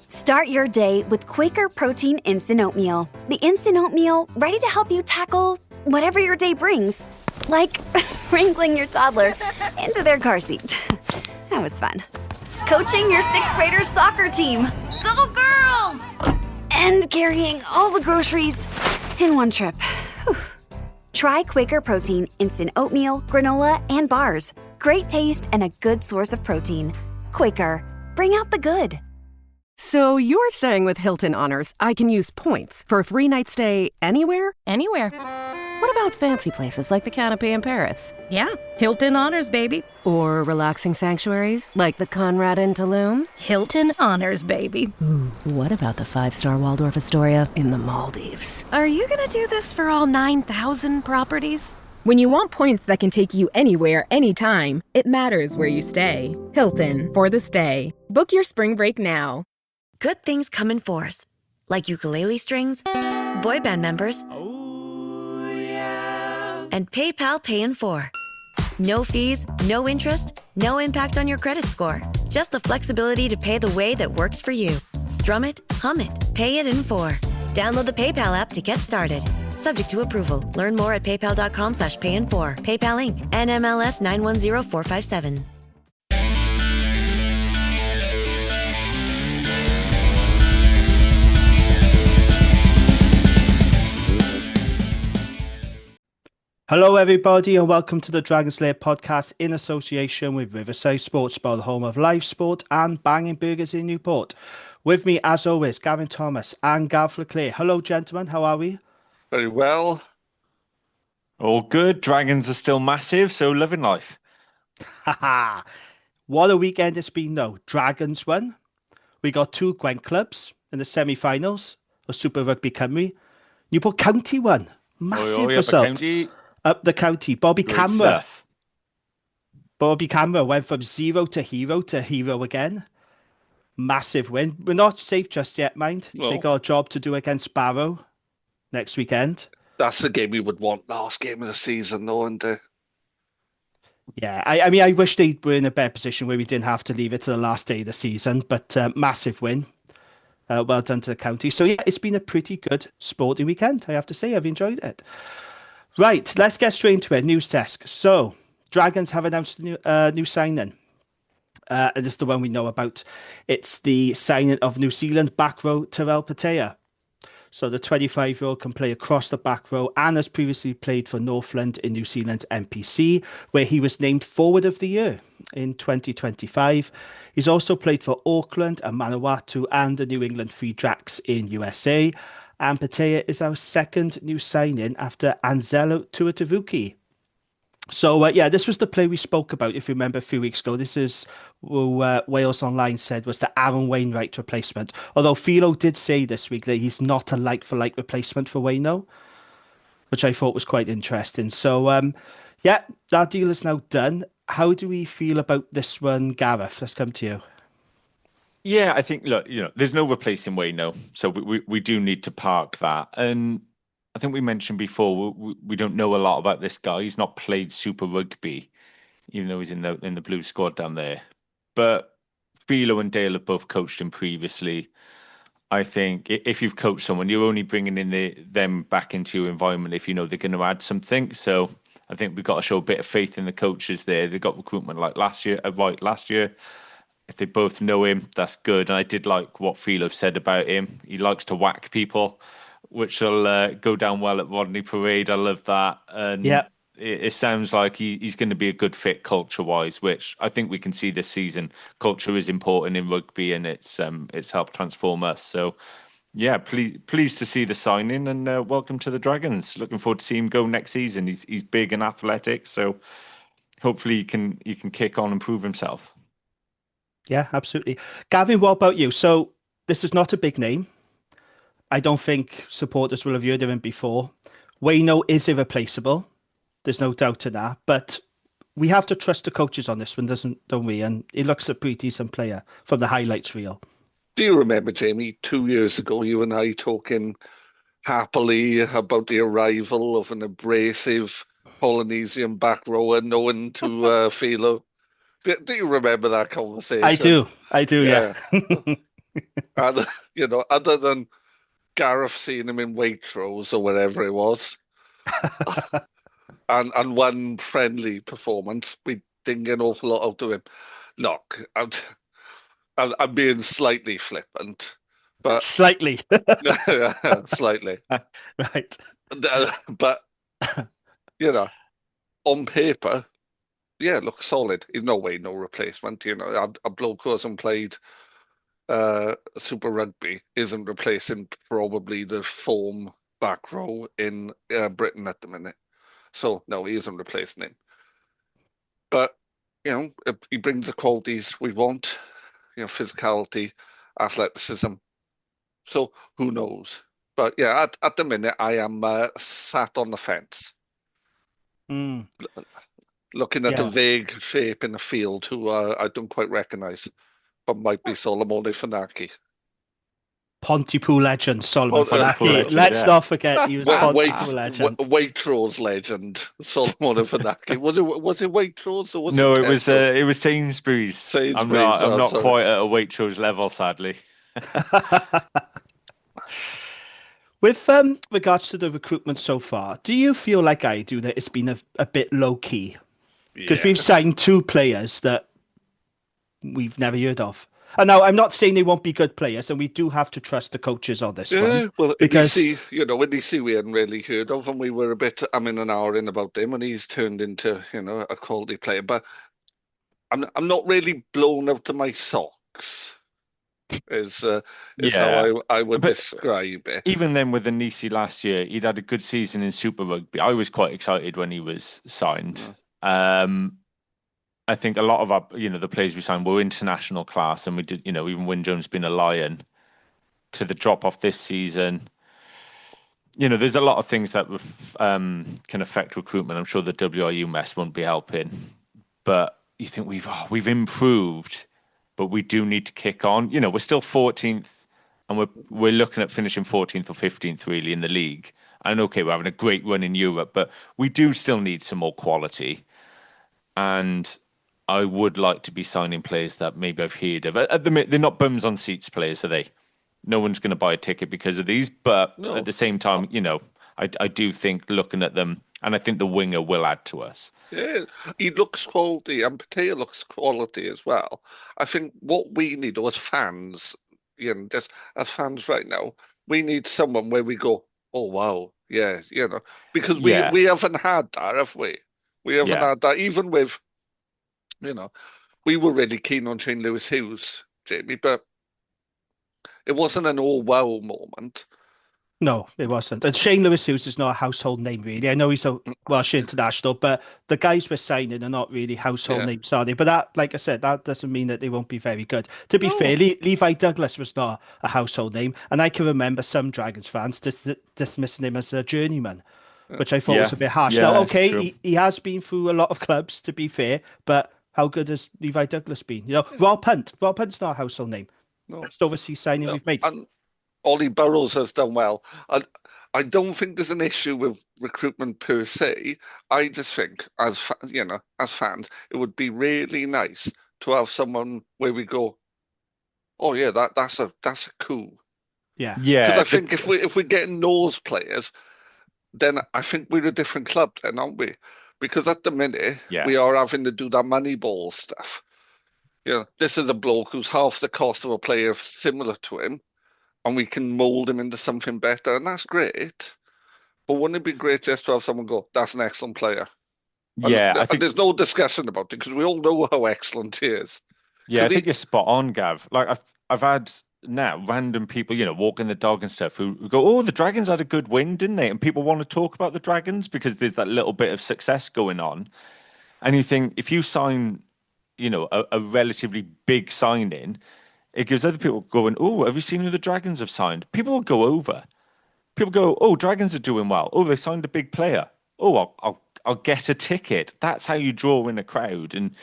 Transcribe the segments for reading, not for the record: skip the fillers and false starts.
Start your day with Quaker Protein Instant Oatmeal. The instant oatmeal ready to help you tackle whatever your day brings. Like wrangling your toddler into their car seat. That was fun. Coaching your 6th graders soccer team. Go girls! And carrying all the groceries in one trip. Whew. Try Quaker Protein Instant Oatmeal, granola, and bars. Great taste and a good source of protein. Quaker, bring out the good. So you're saying with Hilton Honors, I can use points for a free night stay anywhere? Anywhere. What about fancy places like the Canopy in Paris? Yeah, Hilton Honors, baby. Or relaxing sanctuaries like the Conrad in Tulum? Hilton Honors, baby. Ooh, what about the 5-star Waldorf Astoria in the Maldives? Are you gonna do this for all 9,000 properties? When you want points that can take you anywhere, anytime, it matters where you stay. Hilton, for the stay. Book your spring break now. Good things come in fours, like ukulele strings, boy band members, and PayPal Pay in 4. No fees, no interest, no impact on your credit score. Just the flexibility to pay the way that works for you. Strum it, hum it, pay it in 4. Download the PayPal app to get started. Subject to approval. Learn more at paypal.com/payin4. PayPal Inc. NMLS 910457. Hello everybody and welcome to the Dragons Lair podcast in association with Riverside Sports Bar, the home of live sport and banging burgers in Newport. With me as always, Gavin Thomas and Gav Leclerc. Hello gentlemen, how are we? Very well. All good. Dragons are still massive, so living life. Haha. What a weekend it's been though. Dragons won. We got 2 Gwent clubs in the semi-finals of Super Rugby Cymru. Newport County won. Massive result. Up the county. Bobby Camera went from 0 to hero again. Massive win. We're not safe just yet, mind. No. They got a job to do against Barrow next weekend. That's the game we would want last game of the season, though, isn't it? Yeah, I mean, I wish they were in a better position where we didn't have to leave it to the last day of the season, but massive win. Well done to the county. So, yeah, it's been a pretty good sporting weekend, I have to say. I've enjoyed it. Right, let's get straight into it. News desk. So, Dragons have announced a new signing. And this is the one we know about. It's the signing of New Zealand back row Terrell Patea. So the 25-year-old can play across the back row and has previously played for Northland in New Zealand's NPC, where he was named Forward of the Year in 2025. He's also played for Auckland and Manawatu and the New England Free Jacks in USA. And Patea is our second new signing after Anzelo Tuatavuki. So, yeah, this was the play we spoke about, if you remember, a few weeks ago. This is who Wales Online said was the Aaron Wainwright replacement. Although Philo did say this week that he's not a like-for-like replacement for Waino, which I thought was quite interesting. So, yeah, that deal is now done. How do we feel about this one, Gareth? Let's come to you. Yeah, I think, look, there's no replacing Waino, so we do need to park that. And I think we mentioned before, we don't know a lot about this guy. He's not played Super Rugby, even though he's in the blue squad down there. But Philo and Dale have both coached him previously. I think if you've coached someone, you're only bringing in them back into your environment if you know they're going to add something. So I think we've got to show a bit of faith in the coaches there. They got recruitment like last year. If they both know him, that's good. And I did like what Philo said about him. He likes to whack people, which will go down well at Rodney Parade. I love that. And yeah, it sounds like he's going to be a good fit culture-wise, which I think we can see this season. Culture is important in rugby, and it's helped transform us. So, yeah, pleased to see the signing, and welcome to the Dragons. Looking forward to seeing him go next season. He's big and athletic, so hopefully he can kick on and prove himself. Yeah, absolutely. Gavin, what about you? So this is not a big name. I don't think supporters will have heard of him before. Waino is irreplaceable. There's no doubt in that. But we have to trust the coaches on this one, don't we? And he looks a pretty decent player from the highlights reel. Do you remember, Jamie, 2 years ago, you and I talking happily about the arrival of an abrasive Polynesian back rower known to Philo? Do you remember that conversation? I do, yeah. And, other than Gareth seeing him in Waitrose or wherever it was, and one friendly performance, we didn't get an awful lot out of him. Look, I'm being slightly flippant, but Slightly. slightly. Right. But, on paper, yeah, looks solid. He's no way no replacement. A bloke who hasn't played Super Rugby isn't replacing probably the form back row in Britain at the minute. So no, he isn't replacing him. But he brings the qualities we want. Physicality, athleticism. So who knows? But yeah, at the minute I am sat on the fence, Mm, looking at the yeah. vague shape in the field who I don't quite recognise, but might be Solomon Fanaki. Pontypool legend, Solomon Pontypool Falaki. legend, Let's yeah. not forget he was Pontypool Wait, legend. Waitrose legend, Solomon Fanaki. Was it Waitrose or was No, it Tesco's? it was Sainsbury's. Sainsbury's. I'm not Sorry. quite at a Waitrose level, sadly. With regards to the recruitment so far, do you feel like I do that it's been a bit low key? Because Yeah. we've signed two players that we've never heard of. And now I'm not saying they won't be good players, and we do have to trust the coaches on this one. Yeah, well, Because NEC we hadn't really heard of, and we were a bit, an hour in about him, and he's turned into, a quality player. But I'm not really blown out of my socks, is Yeah. how I would But describe it. even then, with Anisi last year, he'd had a good season in Super Rugby. I was quite excited when he was signed. I think a lot of our, the players we signed were international class, and we did, even Wyn Jones being a Lion, to the drop off this season. There's a lot of things that can affect recruitment. I'm sure the WRU mess won't be helping, but you think we've improved, but we do need to kick on. We're still 14th, and we're looking at finishing 14th or 15th really in the league. And okay, we're having a great run in Europe, but we do still need some more quality. And I would like to be signing players that maybe I've heard of. At the minute, they're not bums on seats players, are they? No one's going to buy a ticket because of these. But No. at the same time, I do think looking at them, and I think the winger will add to us. Yeah, he looks quality, and Patea looks quality as well. I think what we need as fans, just as fans right now, we need someone where we go, oh wow, yeah, because Yeah. we haven't had that, have we? We haven't Yeah. had that, even with, we were really keen on Shane Lewis Hughes, Jamie, but it wasn't an all wow moment. no, it wasn't. And Shane Lewis Hughes is not a household name, really. I know he's a Welsh international, but the guys we're signing are not really household Yeah. names, are they? But that, like I said, that doesn't mean that they won't be very good. To be No. fair, Levi Douglas was not a household name, and I can remember some Dragons fans dismissing him as a journeyman, which I thought was a bit harsh. Yeah, Now, it's okay, true. he has been through a lot of clubs, to be fair, but how good has Levi Douglas been? Rob Hunt's not a household name. No. Best overseas signing we've made. And Ollie Burrows has done well. I don't think there's an issue with recruitment per se. I just think, as fans, it would be really nice to have someone where we go, oh yeah, that's a coup. Yeah. Because I think if we're getting those players, then I think we're a different club then, aren't we? Because at the minute we are having to do that money ball stuff. This is a bloke who's half the cost of a player similar to him, and we can mold him into something better, and that's great. But wouldn't it be great just to have someone go, that's an excellent player? Yeah, I And think there's no discussion about it because we all know how excellent he is. I think you're spot on, Gav. Like I've had now random people, walking the dog and stuff who go, "Oh, the Dragons had a good win, didn't they?" And people want to talk about the Dragons because there's that little bit of success going on. And you think if you sign, a relatively big signing, it gives other people going, "Oh, have you seen who the Dragons have signed?" People will go over. People go, "Oh, Dragons are doing well. Oh, they signed a big player. Oh, I'll get a ticket." That's how you draw in a crowd. And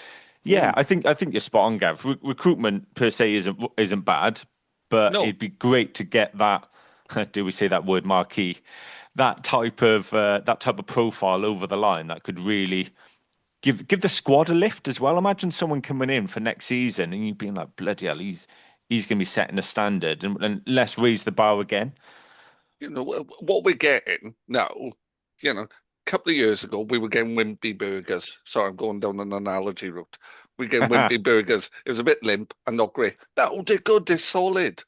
yeah, I think you're spot on, Gav. Recruitment per se isn't bad, but No. it'd be great to get that. Do we say that word, marquee? That type of profile over the line that could really give the squad a lift as well. Imagine someone coming in for next season and you being like, bloody hell, he's going to be setting a standard, and let's raise the bar again. What we're getting now, a couple of years ago, we were getting wimpy burgers. Sorry, I'm going down an analogy route. We get wimpy burgers. It was a bit limp and not great. No, they're good. They're solid.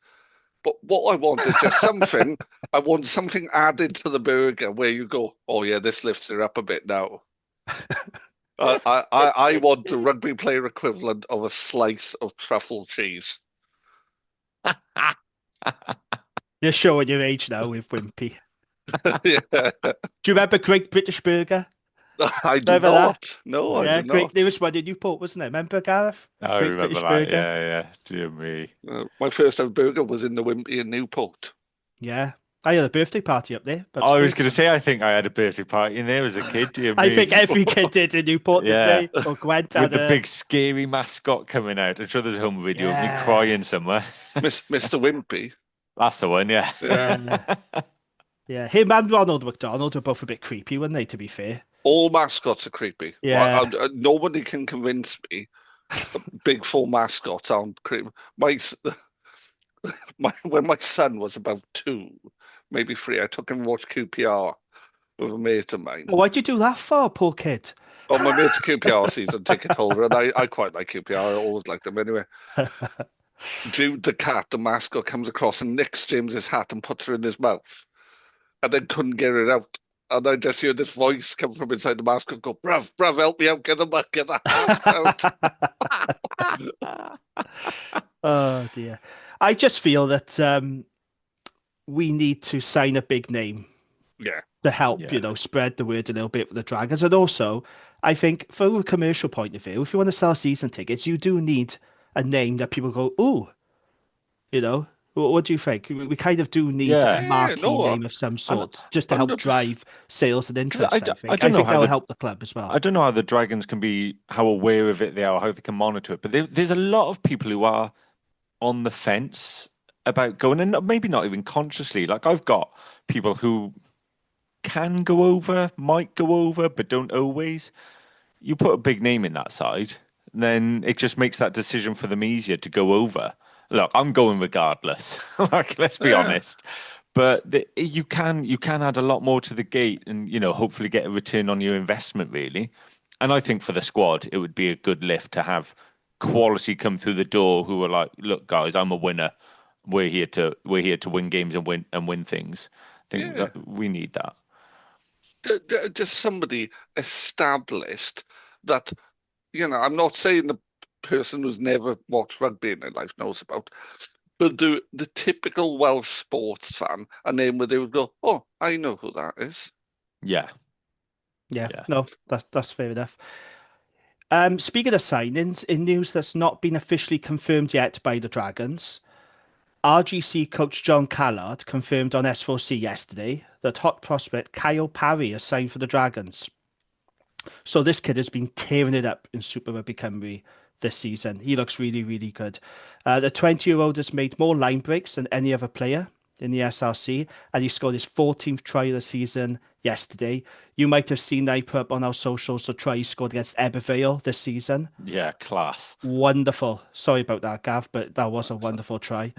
But what I want is just something. I want something added to the burger where you go, oh yeah, this lifts it up a bit now. I want the rugby player equivalent of a slice of truffle cheese. You're showing your age now with Wimpy. Yeah. Do you remember Great British Burger? I do Remember not. that? No, I Yeah, do great. not. There was one in Newport, wasn't it? Remember, Gareth? I Great remember British that. Burger. Yeah. Dear me. My first ever burger was in the Wimpy in Newport. Yeah. I had a birthday party up there. I was upstairs. going to say, I think I had a birthday party in there as a kid. Dear I me. think every kid did in Newport, Yeah. didn't they? Or Gwent With had the a... big scary mascot coming out. I'm sure there's a home video of me Yeah. crying somewhere. Mr. Wimpy. That's the one, yeah. Yeah. Yeah, him and Ronald McDonald were both a bit creepy, weren't they, to be fair? All mascots are creepy. Yeah. Nobody can convince me big full mascots aren't creepy. When my son was about 2, maybe 3, I took him to watch QPR with a mate of mine. Well, why'd you do that for, poor kid? Oh, my mate's a QPR season ticket holder, and I quite like QPR. I always liked them anyway. Jude the cat, the mascot, comes across and nicks James's hat and puts her in his mouth, and then couldn't get it out. And I just hear this voice come from inside the mascot go, bruv, help me out, get the hat out. Oh, dear. I just feel that we need to sign a big name Yeah. to help, spread the word a little bit with the Dragons. And also, I think from a commercial point of view, if you want to sell season tickets, you do need a name that people go, ooh, what do you think? We kind of do need a marquee name of some sort just to help 100%. drive sales and interest, I think. I don't know how that'll help the club as well. I don't know how the Dragons can be, how aware of it they are, how they can monitor it. But there's a lot of people who are on the fence about going, and maybe not even consciously. Like I've got people who can go over, might go over, but don't always. You put a big name in that side, then it just makes that decision for them easier to go over. Look, I'm going regardless. Like, let's be honest. But you can add a lot more to the gate, and hopefully get a return on your investment, really. And I think for the squad, it would be a good lift to have quality come through the door who are like, look, guys, I'm a winner. We're here to win games and win things. I think that we need that. Just somebody established that, I'm not saying the person who's never watched rugby in their life knows about, but the typical Welsh sports fan, a name where they would go, oh, I know who that is. Yeah. No, that's fair enough. Speaking of signings, in news that's not been officially confirmed yet by the Dragons, RGC coach John Callard confirmed on S4C yesterday that hot prospect Kyle Parry has signed for the Dragons. So this kid has been tearing it up in Super Rugby Cymru this season. He looks really, really good. The 20-year-old has made more line breaks than any other player in the SRC, and he scored his 14th try of the season yesterday. You might have seen that I put up on our socials the try he scored against Ebervale this season. Yeah, class. Wonderful. Sorry about that, Gav, but that was a wonderful try.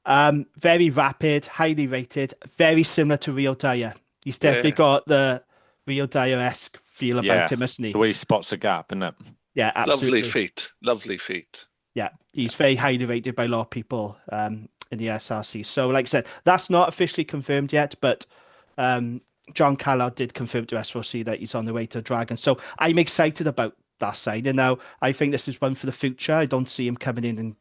Very rapid, highly rated, very similar to Rio Dyer. He's definitely got the Rio Dyer-esque feel about him, isn't he? The way he spots a gap, isn't it? Yeah, absolutely. Lovely feet. Yeah, he's very highly rated by a lot of people in the SRC. So, like I said, that's not officially confirmed yet, but John Callard did confirm to S4C that he's on the way to Dragons. So I'm excited about that signing. Now, I think this is one for the future. I don't see him coming in and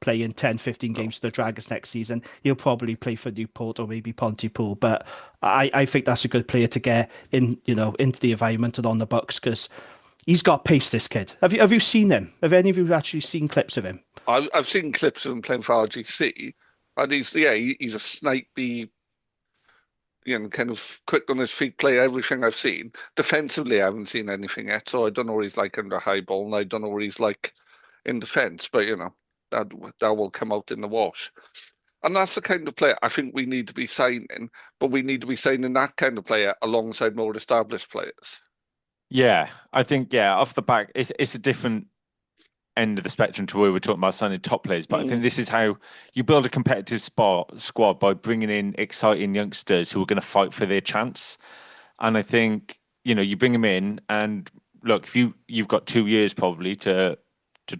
playing 10, 15 games for the Dragons next season. He'll probably play for Newport or maybe Pontypool, but I think that's a good player to get in, into the environment and on the books, because he's got pace, this kid. Have you seen him? Have any of you actually seen clips of him? I've seen clips of him playing for RGC, and he's a snipey, kind of quick on his feet player, everything I've seen. Defensively, I haven't seen anything yet, so I don't know what he's like under high ball, and I don't know what he's like in defence, but, that will come out in the wash. And that's the kind of player I think we need to be signing, but we need to be signing that kind of player alongside more established players. Yeah, I think, off the back, it's a different end of the spectrum to where we're talking about signing top players. But I think this is how you build a competitive squad by bringing in exciting youngsters who are going to fight for their chance. And I think, you bring them in and look, if you've got 2 years probably to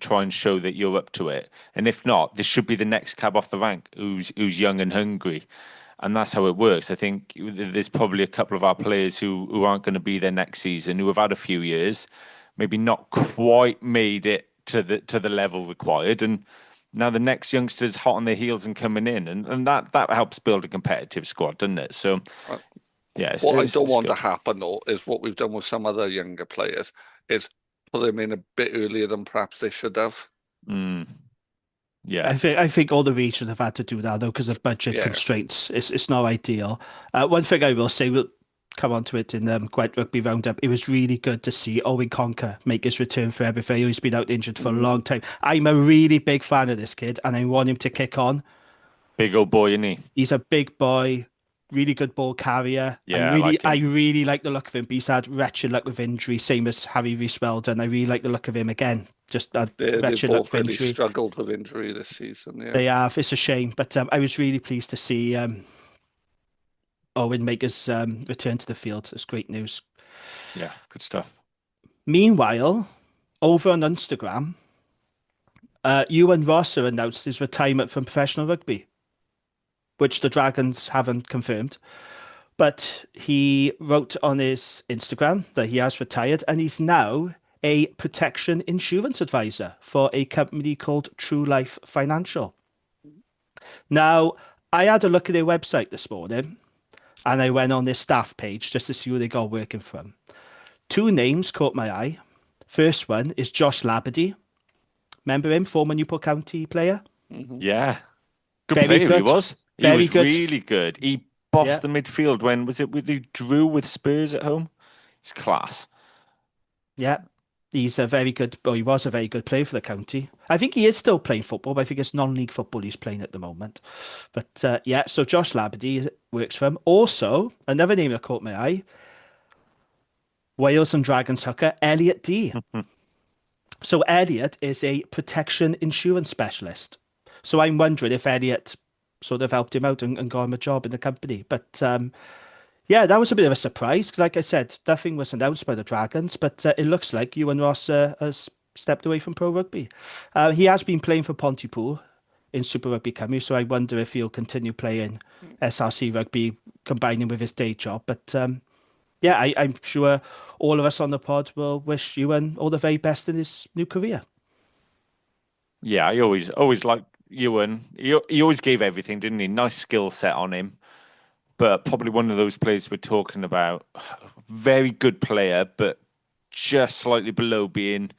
try and show that you're up to it. And if not, this should be the next cab off the rank who's young and hungry. And that's how it works. I think there's probably a couple of our players who aren't going to be there next season, who have had a few years, maybe not quite made it to the level required. And now the next youngster's hot on their heels and coming in. And that helps build a competitive squad, doesn't it? So, yeah. What I don't want to happen, though, is what we've done with some other younger players, is put them in a bit earlier than perhaps they should have. Yeah, I think all the regions have had to do that, though, because of budget constraints. It's not ideal. One thing I will say, we'll come on to it in Gwent Rugby Round-up. It was really good to see Owen Conker make his return for Everton. He's been out injured for a long time. I'm a really big fan of this kid, and I want him to kick on. Big old boy, isn't he? He's a big boy, really good ball carrier. Yeah, I really like the look of him. But he's had wretched luck with injury, same as Harry Rees-Weldon. I really like the look of him again. Just a wretched luck with injury. Really struggled with injury this season. Yeah. They have. It's a shame, but I was really pleased to see Owen make his return to the field. It's great news. Yeah, good stuff. Meanwhile, over on Instagram, Ewan Rosser announced his retirement from professional rugby, which the Dragons haven't confirmed. But he wrote on his Instagram that he has retired and he's now a protection insurance advisor for a company called True Life Financial. Now, I had a look at their website this morning and I went on their staff page just to see who they got working from. 2 names caught my eye. First one is Josh Labadie. Remember him, former Newport County player? Yeah. Good player he was. He was good. Really good. He bossed the midfield when, was it with the Drew with Spurs at home? It's class. Yeah. He's a very good, well, he was a very good player for the county. I think he is still playing football, but I think it's non-league football he's playing at the moment. But yeah, so Josh Labadie works for him. Also, another name that caught my eye, Wales and Dragons hooker, Elliot D. So Elliot is a protection insurance specialist. So I'm wondering if Elliot sort of helped him out and got him a job in the company. But yeah, that was a bit of a surprise because, like I said, nothing was announced by the Dragons, but it looks like Ewan Ross has stepped away from pro rugby. He has been playing for Pontypool in Super Rugby Cymru, so I wonder if he'll continue playing SRC rugby, combining with his day job. But yeah, I'm sure all of us on the pod will wish Ewan all the very best in his new career. Yeah, I always liked Ewan. He always gave everything, didn't he? Nice skill set on him. But probably one of those players we're talking about, very good player, but just slightly below being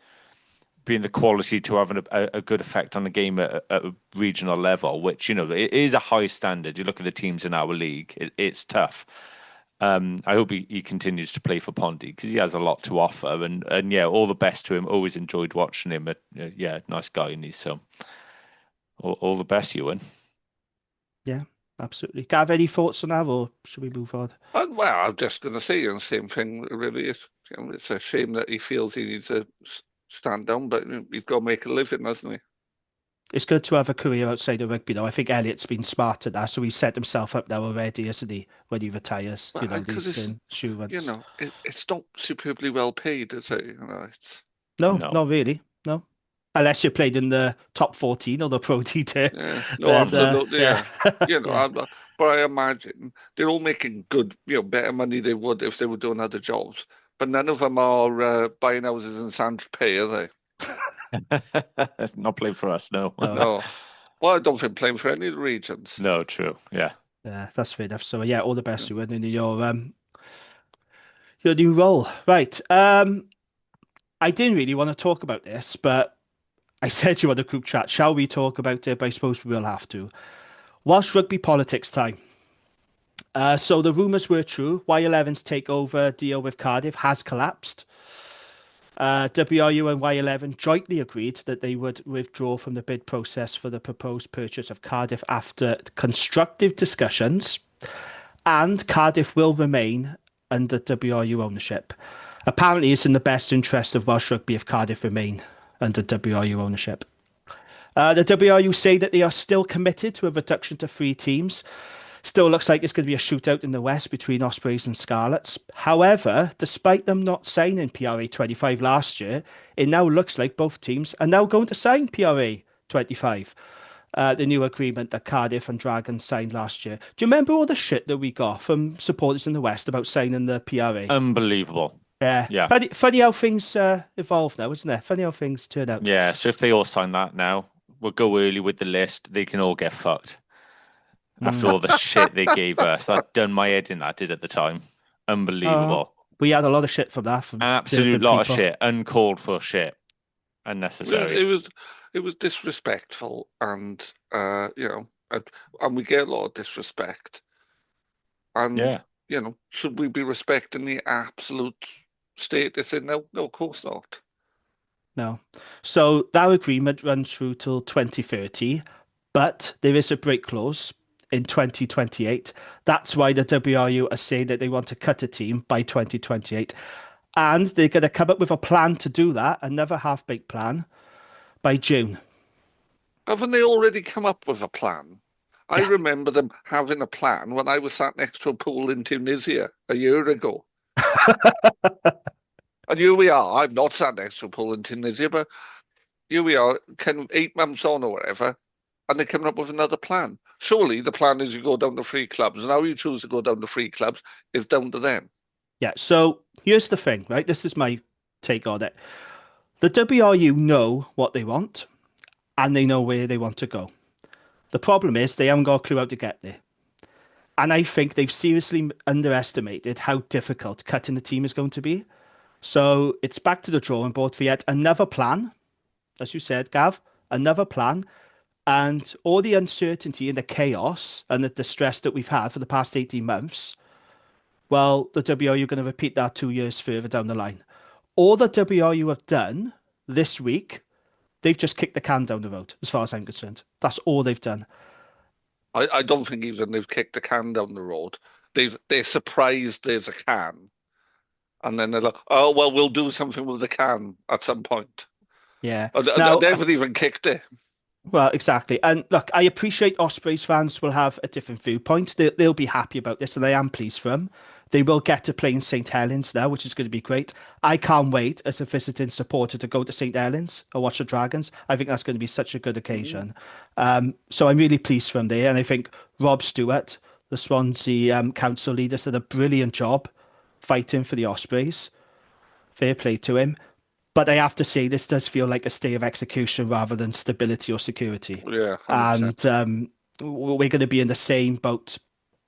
the quality to have a good effect on the game at a regional level, which, it is a high standard. You look at the teams in our league, it's tough. I hope he continues to play for Ponty because he has a lot to offer. And yeah, all the best to him. Always enjoyed watching him. Yeah, nice guy, and he's so all the best, Ewan. Yeah. Absolutely. Gav, any thoughts on that, or should we move on? Well, I'm just going to say the same thing, really. It's a shame that he feels he needs to stand down, but he's got to make a living, hasn't he? It's good to have a career outside of rugby, though. I think Elliot's been smart at that, so he's set himself up now already, isn't he, when he retires? Well, These insurance. It's not superbly well paid, is it? No, not really. No. Unless you played in the top 14 or the Pro D2. Yeah, no, absolutely. But I imagine they're all making good, better money they would if they were doing other jobs. But none of them are buying houses in Saint-Tropez, are they? Not playing for us, no. No. Well, I don't think playing for any of the regions. No, true. Yeah. Yeah, that's fair enough. So yeah, all the best to you in your new role. Right. I didn't really want to talk about this, but I said to you on the group chat, shall we talk about it? But I suppose we will have to. Welsh rugby politics time. So the rumours were true. Y11's takeover deal with Cardiff has collapsed. WRU and Y11 jointly agreed that they would withdraw from the bid process for the proposed purchase of Cardiff after constructive discussions, and Cardiff will remain under WRU ownership. Apparently, it's in the best interest of Welsh rugby if Cardiff remain under WRU ownership. The WRU say that they are still committed to a reduction to 3 teams. Still looks like it's going to be a shootout in the West between Ospreys and Scarlets. However, despite them not signing PRA 25 last year, it now looks like both teams are now going to sign PRA 25. The new agreement that Cardiff and Dragons signed last year. Do you remember all the shit that we got from supporters in the West about signing the PRA? Unbelievable. Yeah. Funny how things evolve now, isn't it? Funny how things turn out. Yeah, so if they all sign that now, we'll go early with the list. They can all get fucked. After all the shit they gave us. That done my head in, that did at the time. Unbelievable. We had a lot of shit from that. From absolute lot of shit. Uncalled for shit. Unnecessary. It was disrespectful, and and we get a lot of disrespect. And should we be respecting the absolute status in now? No, of course not. No. So that agreement runs through till 2030, but there is a break clause in 2028. That's why the WRU are saying that they want to cut a team by 2028. And they're going to come up with a plan to do that, another half-baked plan, by June. Haven't they already come up with a plan? I remember them having a plan when I was sat next to a pool in Tunisia a year ago. And here we are. I'm not sat next to a pool in Tunisia, but here we are, 8 months on or whatever, and they're coming up with another plan. Surely the plan is you go down to 3 clubs, and how you choose to go down to 3 clubs is down to them. Yeah, so here's the thing, right? This is my take on it. The WRU know what they want, and they know where they want to go. The problem is they haven't got a clue how to get there. And I think they've seriously underestimated how difficult cutting the team is going to be. So it's back to the drawing board for yet another plan. As you said, Gav, another plan. And all the uncertainty and the chaos and the distress that we've had for the past 18 months, well, the WRU are going to repeat that 2 years further down the line. All the WRU have done this week, they've just kicked the can down the road, as far as I'm concerned. That's all they've done. I don't think even they've kicked the can down the road. They're surprised there's a can. And then they're like, oh, well, we'll do something with the can at some point. Yeah. Now, they haven't even kicked it. Well, exactly. And look, I appreciate Ospreys fans will have a different viewpoint. They'll be happy about this, and I am pleased for them. They will get to play in St. Helens now, which is going to be great. I can't wait as a visiting supporter to go to St. Helens and watch the Dragons. I think that's going to be such a good occasion. So I'm really pleased for them there. And I think Rob Stewart, the Swansea council leader, did a brilliant job fighting for the Ospreys. Fair play to him. But I have to say, this does feel like a stay of execution rather than stability or security. Yeah, 100%. And we're going to be in the same boat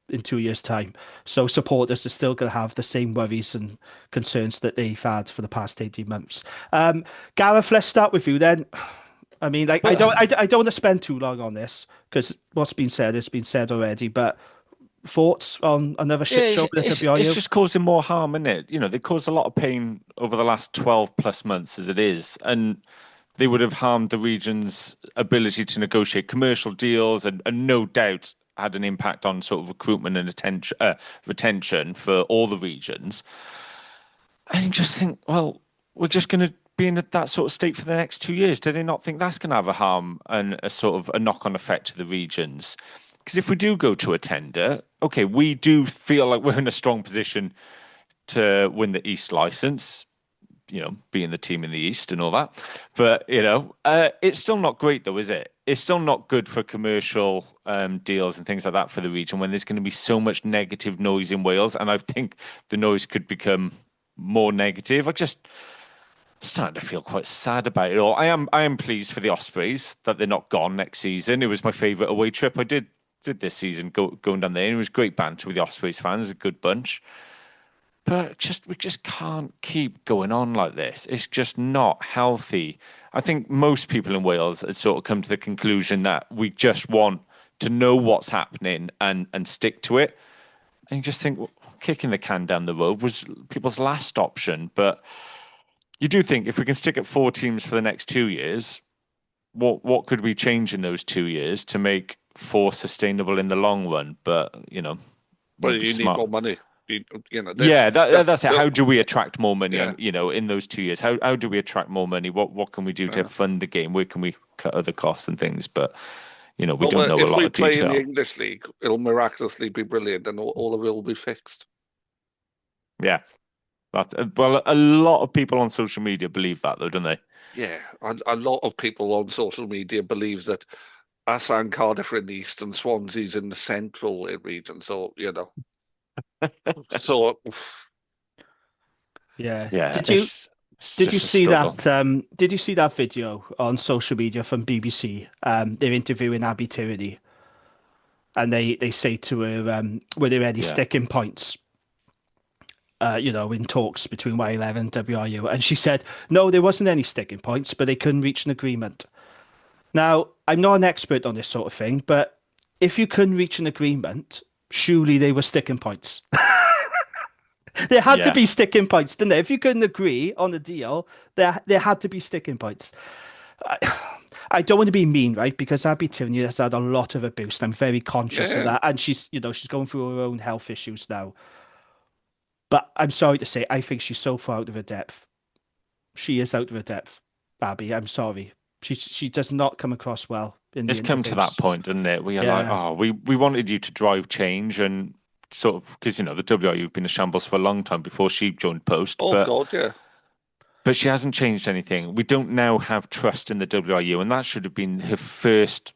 in 2 years' time. So supporters are still going to have the same worries and concerns that they've had for the past 18 months. Gareth, let's start with you then. I mean, like, I don't want to spend too long on this because what's been said has been said already, but thoughts on another shit show? It's just causing more harm, isn't it? You know, they caused a lot of pain over the last 12 plus months as it is, and they would have harmed the region's ability to negotiate commercial deals and no doubt had an impact on sort of recruitment and retention for all the regions. And you just think, well, we're just going to be in that sort of state for the next 2 years. Do they not think that's going to have a harm and a sort of a knock-on effect to the regions? Because if we do go to a tender, okay, we do feel like we're in a strong position to win the East license, you know, being the team in the East and all that. But, you know, it's still not great though, is it? It's still not good for commercial deals and things like that for the region when there's going to be so much negative noise in Wales. And I think the noise could become more negative. I just starting to feel quite sad about it all. I am pleased for the Ospreys that they're not gone next season. It was my favourite away trip I did this season, going down there. And it was great banter with the Ospreys fans, a good bunch. But we just can't keep going on like this. It's just not healthy. I think most people in Wales had sort of come to the conclusion that we just want to know what's happening and stick to it. And you just think, well, kicking the can down the road was people's last option. But you do think if we can stick at 4 teams for the next 2 years, what could we change in those 2 years to make 4 sustainable in the long run? But, you know, well, you need more money. That's it. How do we attract more money? Yeah. In those 2 years, how do we attract more money? What can we do to fund the game? Where can we cut other costs and things? But we don't know a if lot we of play in detail. the English league, it'll miraculously be brilliant, and all of it will be fixed. Yeah. Well, a lot of people on social media believe that, though, don't they? Yeah, a lot of people on social media believe that us and Cardiff are in the east and Swansea's in the central region. So so Yeah. Yeah. Did you It's did you just a see struggle. that? Did you see that video on social media from BBC? They're interviewing Abby Tierney, and they say to her, "Were there any Yeah. sticking points?" In talks between Y11 and WRU, and she said, "No, there wasn't any sticking points, but they couldn't reach an agreement." Now, I'm not an expert on this sort of thing, but if you couldn't reach an agreement, surely they were sticking points. There had to Yeah. be sticking points, didn't there? If you couldn't agree on a deal, there had to be sticking points. I don't want to be mean, right? Because Abby Tierney has had a lot of abuse. And I'm very conscious of Yeah. that, and she's going through her own health issues now. But I'm sorry to say, I think she's so far out of her depth. She is out of her depth, Abby. I'm sorry. She does not come across well in the It's come to that interviews. point, isn't it? We are Yeah. like, oh, we wanted you to drive change and sort of because the WRU have been a shambles for a long time before she joined post. Oh God, yeah. But she hasn't changed anything. We don't now have trust in the WRU, and that should have been her first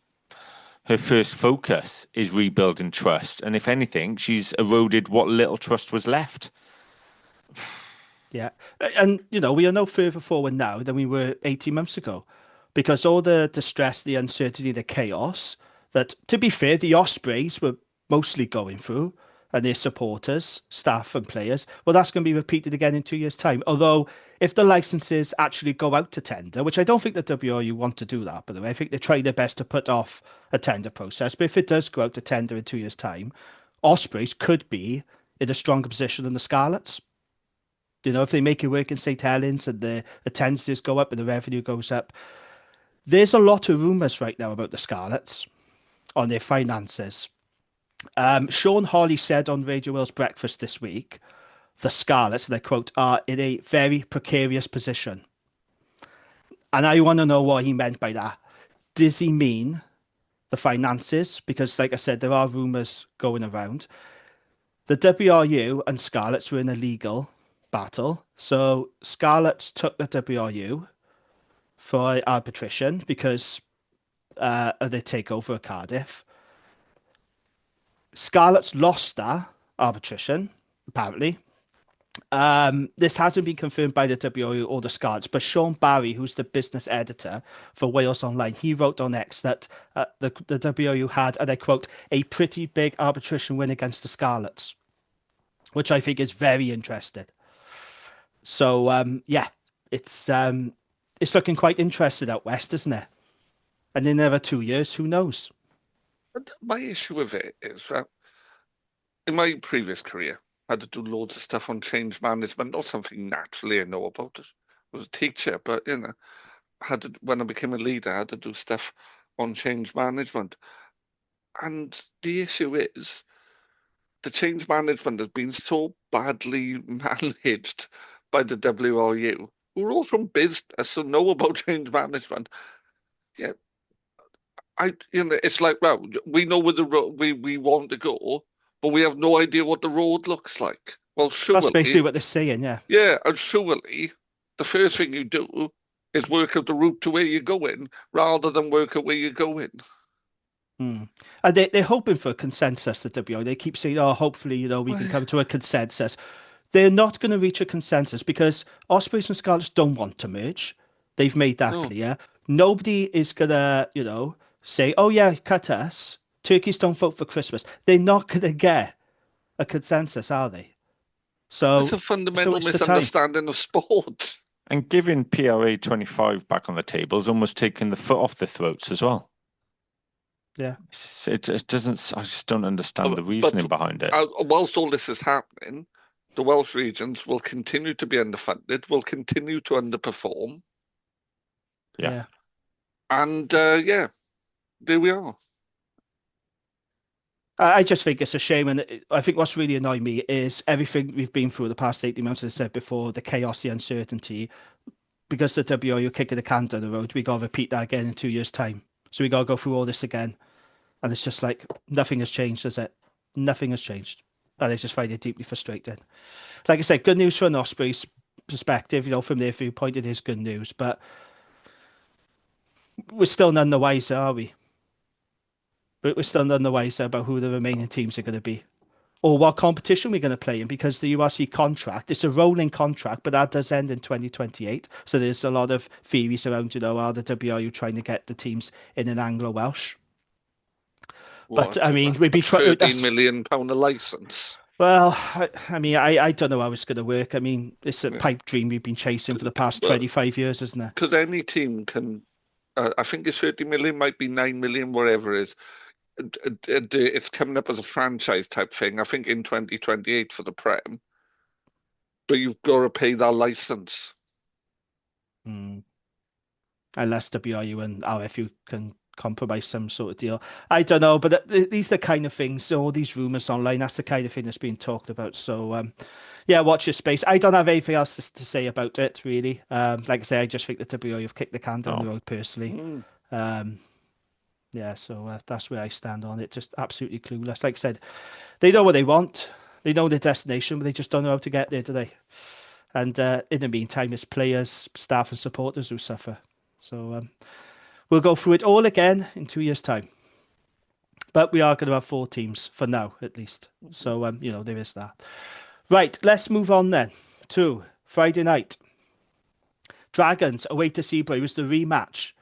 focus is rebuilding trust. And if anything, she's eroded what little trust was left. Yeah. And, we are no further forward now than we were 18 months ago because all the distress, the uncertainty, the chaos that, to be fair, the Ospreys were mostly going through and their supporters, staff and players, well, that's going to be repeated again in 2 years' time. Although, if the licenses actually go out to tender, which I don't think the WRU want to do that, by the way, I think they're trying their best to put off a tender process. But if it does go out to tender in 2 years' time, Ospreys could be in a stronger position than the Scarlets. If they make it work in St. Helens and the attendances go up and the revenue goes up. There's a lot of rumours right now about the Scarlets on their finances. Sean Hawley said on Radio Wales Breakfast this week, the Scarlets, and I quote, are in a very precarious position. And I want to know what he meant by that. Does he mean the finances? Because, like I said, there are rumours going around. The WRU and Scarlets were in a legal battle. So Scarlets took the WRU for arbitration because of their takeover of Cardiff. Scarlets lost that arbitration, apparently. This hasn't been confirmed by the WRU or the Scarlets, but Sean Barry, who's the business editor for Wales Online, he wrote on X that the WRU had, and I quote, a pretty big arbitration win against the Scarlets, which I think is very interesting. So it's looking quite interesting out west, isn't it? And in another 2 years, who knows? But my issue with it is that in my previous career, I had to do loads of stuff on change management, not something naturally I know about it. I was a teacher, but when I became a leader, I had to do stuff on change management. And the issue is the change management has been so badly managed by the WRU, who are all from business, so know about change management. Yeah, it's like, well, we know where the road we want to go, but we have no idea what the road looks like. Well, surely That's basically what they're saying, yeah. Yeah, and surely the first thing you do is work out the route to where you're going, rather than work out where you're going. And they're hoping for a consensus, the WRU. They keep saying, oh, hopefully, we can come to a consensus. They're not going to reach a consensus because Ospreys and Scarlets don't want to merge. They've made that clear. Nobody is going to, say, oh, yeah, cut us. Turkeys don't vote for Christmas. They're not going to get a consensus, are they? So it's a fundamental it's misunderstanding of sport. And giving PRA 25 back on the table is almost taking the foot off their throats as well. Yeah. It doesn't, I just don't understand the reasoning behind it. Whilst all this is happening, the Welsh regions will continue to be underfunded, will continue to underperform. Yeah. And there we are. I just think it's a shame, and I think what's really annoyed me is everything we've been through the past 18 months, as I said before, the chaos, the uncertainty, because the WRU are kicking the can down the road, we got to repeat that again in 2 years' time. So we got to go through all this again. And it's just like, nothing has changed, has it? Nothing has changed. And I just find it deeply frustrating. Like I said, good news from Osprey's perspective, from their viewpoint, it is good news, but we're still none the wiser, are we? But we're still none the wiser about who the remaining teams are going to be or what competition we're going to play in, because the URC contract, it's a rolling contract, but that does end in 2028. So there's a lot of theories around, are the WRU trying to get the teams in an Anglo-Welsh? But What? I mean, we'd be trying. £13 million a license. Well, I don't know how it's going to work. I mean, it's a pipe dream we've been chasing for the past 25 years, isn't it? Because any team can, I think it's 30 million, might be 9 million, whatever it is. It's coming up as a franchise type thing, I think in 2028 for the Prem. But you've got to pay that license. Unless WRU and RFU can compromise some sort of deal. I don't know, but these are the kind of things, all these rumours online, that's the kind of thing that's being talked about. So, yeah, watch your space. I don't have anything else to say about it, really. Like I say, I just think the WRU have kicked the can down the road, personally. Yeah, so that's where I stand on it. Just absolutely clueless. Like I said, they know what they want. They know their destination, but they just don't know how to get there, do they? And in the meantime, it's players, staff and supporters who suffer. So we'll go through it all again in 2 years' time. But we are going to have 4 teams, for now, at least. So, there is that. Right, let's move on then to Friday night. Dragons away to Zebre. It was the rematch.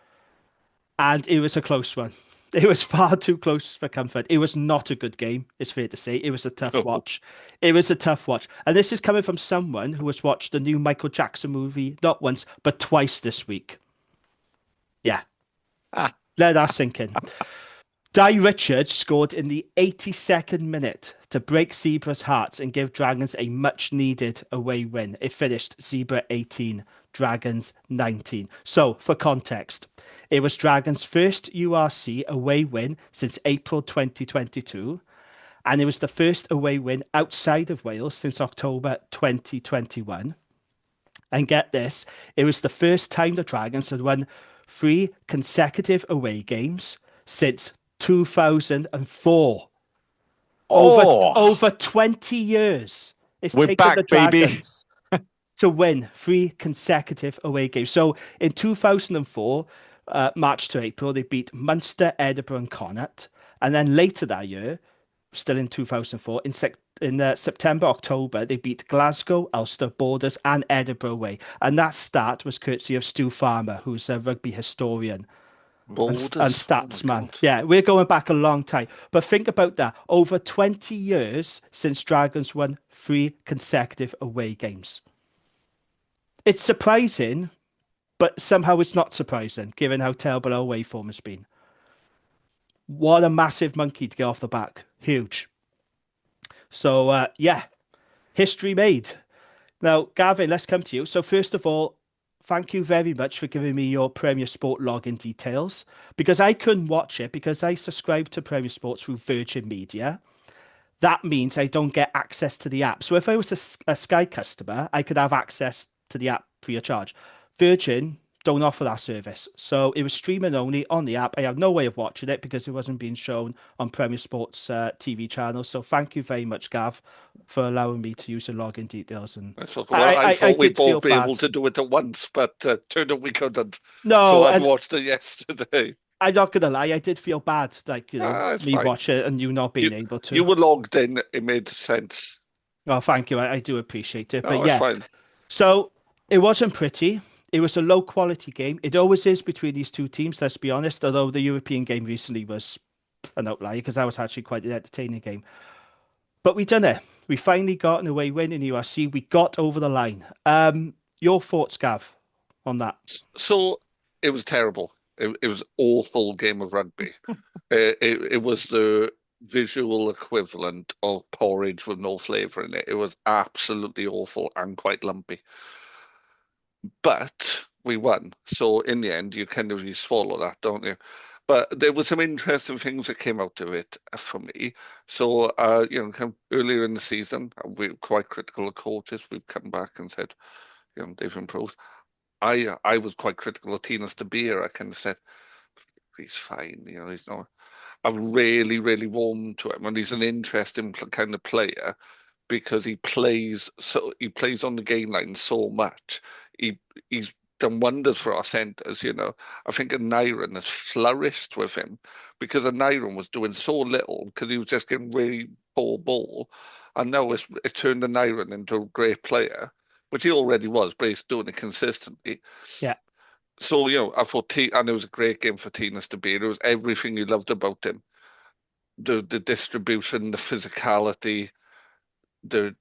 And it was a close one. It was far too close for comfort. It was not a good game, it's fair to say. It was a tough watch. It was a tough watch. And this is coming from someone who has watched the new Michael Jackson movie, not once, but twice this week. Yeah. Let that sink in. Di Richards scored in the 82nd minute to break Zebra's hearts and give Dragons a much-needed away win. It finished Zebra 18, Dragons 19. So, for context, it was Dragons' first URC away win since April 2022, and it was the first away win outside of Wales since October 2021. And get this, it was the first time the Dragons had won 3 consecutive away games since 2004. Over 20 years. We're taken back, the Dragons to win 3 consecutive away games. So in 2004, March to April, they beat Munster, Edinburgh and Connacht. And then later that year, still in 2004, in September, October, they beat Glasgow, Ulster, Borders and Edinburgh away. And that stat was courtesy of Stu Farmer, who's a rugby historian and stats man. Yeah, we're going back a long time. But think about that. Over 20 years since Dragons won 3 consecutive away games. It's surprising, but somehow it's not surprising, given how terrible our away form has been. What a massive monkey to get off the back. Huge. So, yeah, history made. Now, Gavin, let's come to you. So, first of all, thank you very much for giving me your Premier Sport login details, because I couldn't watch it because I subscribe to Premier Sports through Virgin Media. That means I don't get access to the app. So if I was a Sky customer, I could have access to the app free of charge. Virgin don't offer that service. So it was streaming only on the app. I have no way of watching it because it wasn't being shown on Premier Sports TV channel. So thank you very much, Gav, for allowing me to use the login details. And I thought we'd both be able to do it at once, but turned out we couldn't. No, so I watched it yesterday. I'm not going to lie, I did feel bad, me watch it and you not being able to. You were logged in, it made sense. Oh, thank you, I do appreciate it. No, but yeah, fine. So it wasn't pretty. It was a low quality game. It always is between these two teams, let's be honest, although the European game recently was an outlier because that was actually quite an entertaining game. But we done it. We finally got an away win in URC. We got over the line. Your thoughts, Gav, on that? So it was terrible. It was awful game of rugby. It was the visual equivalent of porridge with no flavour in it. It was absolutely awful and quite lumpy. But we won. So in the end, you swallow that, don't you? But there were some interesting things that came out of it for me. So, earlier in the season, we were quite critical of coaches. We've come back and said, they've improved. I was quite critical of Tinas de Beer. I kind of said, he's fine. He's not. I've really, really warmed to him, and he's an interesting kind of player because he plays on the gain line so much. He's done wonders for our centres. I think Nyren has flourished with him because Nyren was doing so little because he was just getting really poor ball, and now it's turned Nyren into a great player, which he already was, but he's doing it consistently. Yeah. So, I thought, and it was a great game for Tinas de Beer. It was everything you loved about him. The distribution, the physicality, the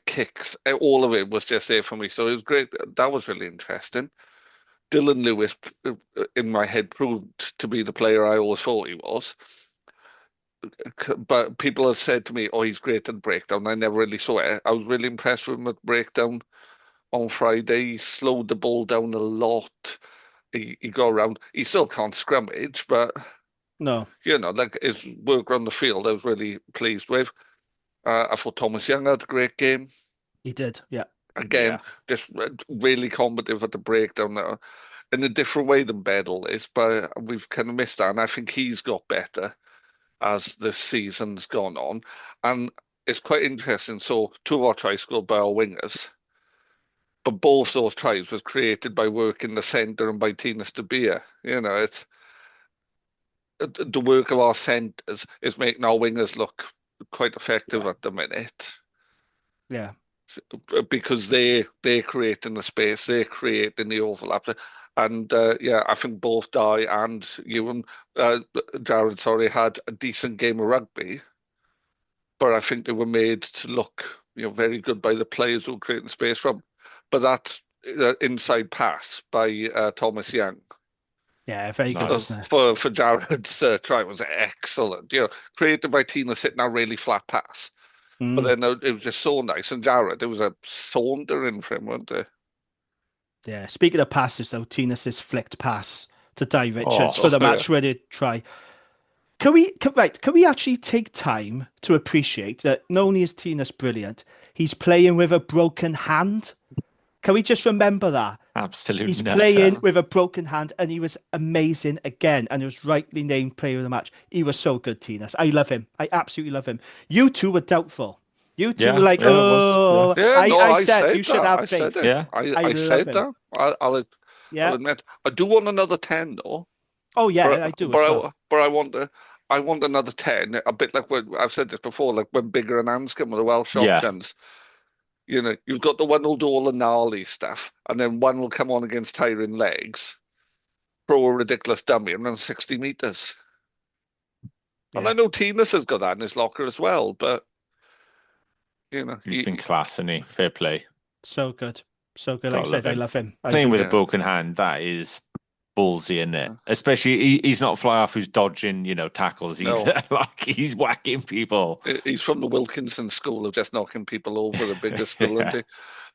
kicks, all of it was just there for me. So it was great. That was really interesting. Dylan Lewis, in my head, proved to be the player I always thought he was. But people have said to me, oh, he's great at breakdown. I never really saw it. I was really impressed with him at breakdown on Friday. He slowed the ball down a lot. He got around. He still can't scrummage, but no, like his work around the field, I was really pleased with. I thought Thomas Young had a great game. He did, yeah. Again, just really combative at the breakdown in a different way than Bedell is, but we've kind of missed that. And I think he's got better as the season's gone on. And it's quite interesting. So 2 of our tries scored by our wingers. But both those tries was created by work in the centre and by Tinas de Beer. It's the work of our centres is making our wingers look quite effective at the minute. Yeah. Because they're creating the space, they're creating the overlap. And I think both Di and Ewan, Jared, had a decent game of rugby. But I think they were made to look very good by the players who were creating space from. But that's inside pass by Thomas Young. Yeah, very Nice. good. For Jared's try was excellent. Created by Tina sitting a really flat pass. But then it was just so nice. And Jared, there was a saunter in for him, wasn't there? Yeah, speaking of passes, though, Tinas' flicked pass to Di Richards for the match-winning try. Can we actually take time to appreciate that not only is Tinas brilliant, he's playing with a broken hand? Can we just remember that? Absolutely. He's playing with a broken hand, and he was amazing again, and he was rightly named player of the match. He was so good, Tinas. I love him. I absolutely love him. You two were doubtful. You two were like, I said you should have faith. I said that. I'll admit. I do want another 10, though. Oh, yeah, I do. But I want another 10, a bit like what I've said this before, like when Bigger and Anscombe were the Welsh shotguns. You've got the one who'll do all the gnarly stuff, and then one will come on against tiring legs, throw a ridiculous dummy, and run 60 metres. Yeah. And I know Tinas has got that in his locker as well, but, he's been class, hasn't he? Fair play. So good. So good. Like I said, I love him. Playing with a broken hand, that is ballsy, isn't it? Especially, he's not a fly-off who's dodging, tackles either. No. He's whacking people. He's from the Wilkinson school of just knocking people over, the bigger school, isn't he?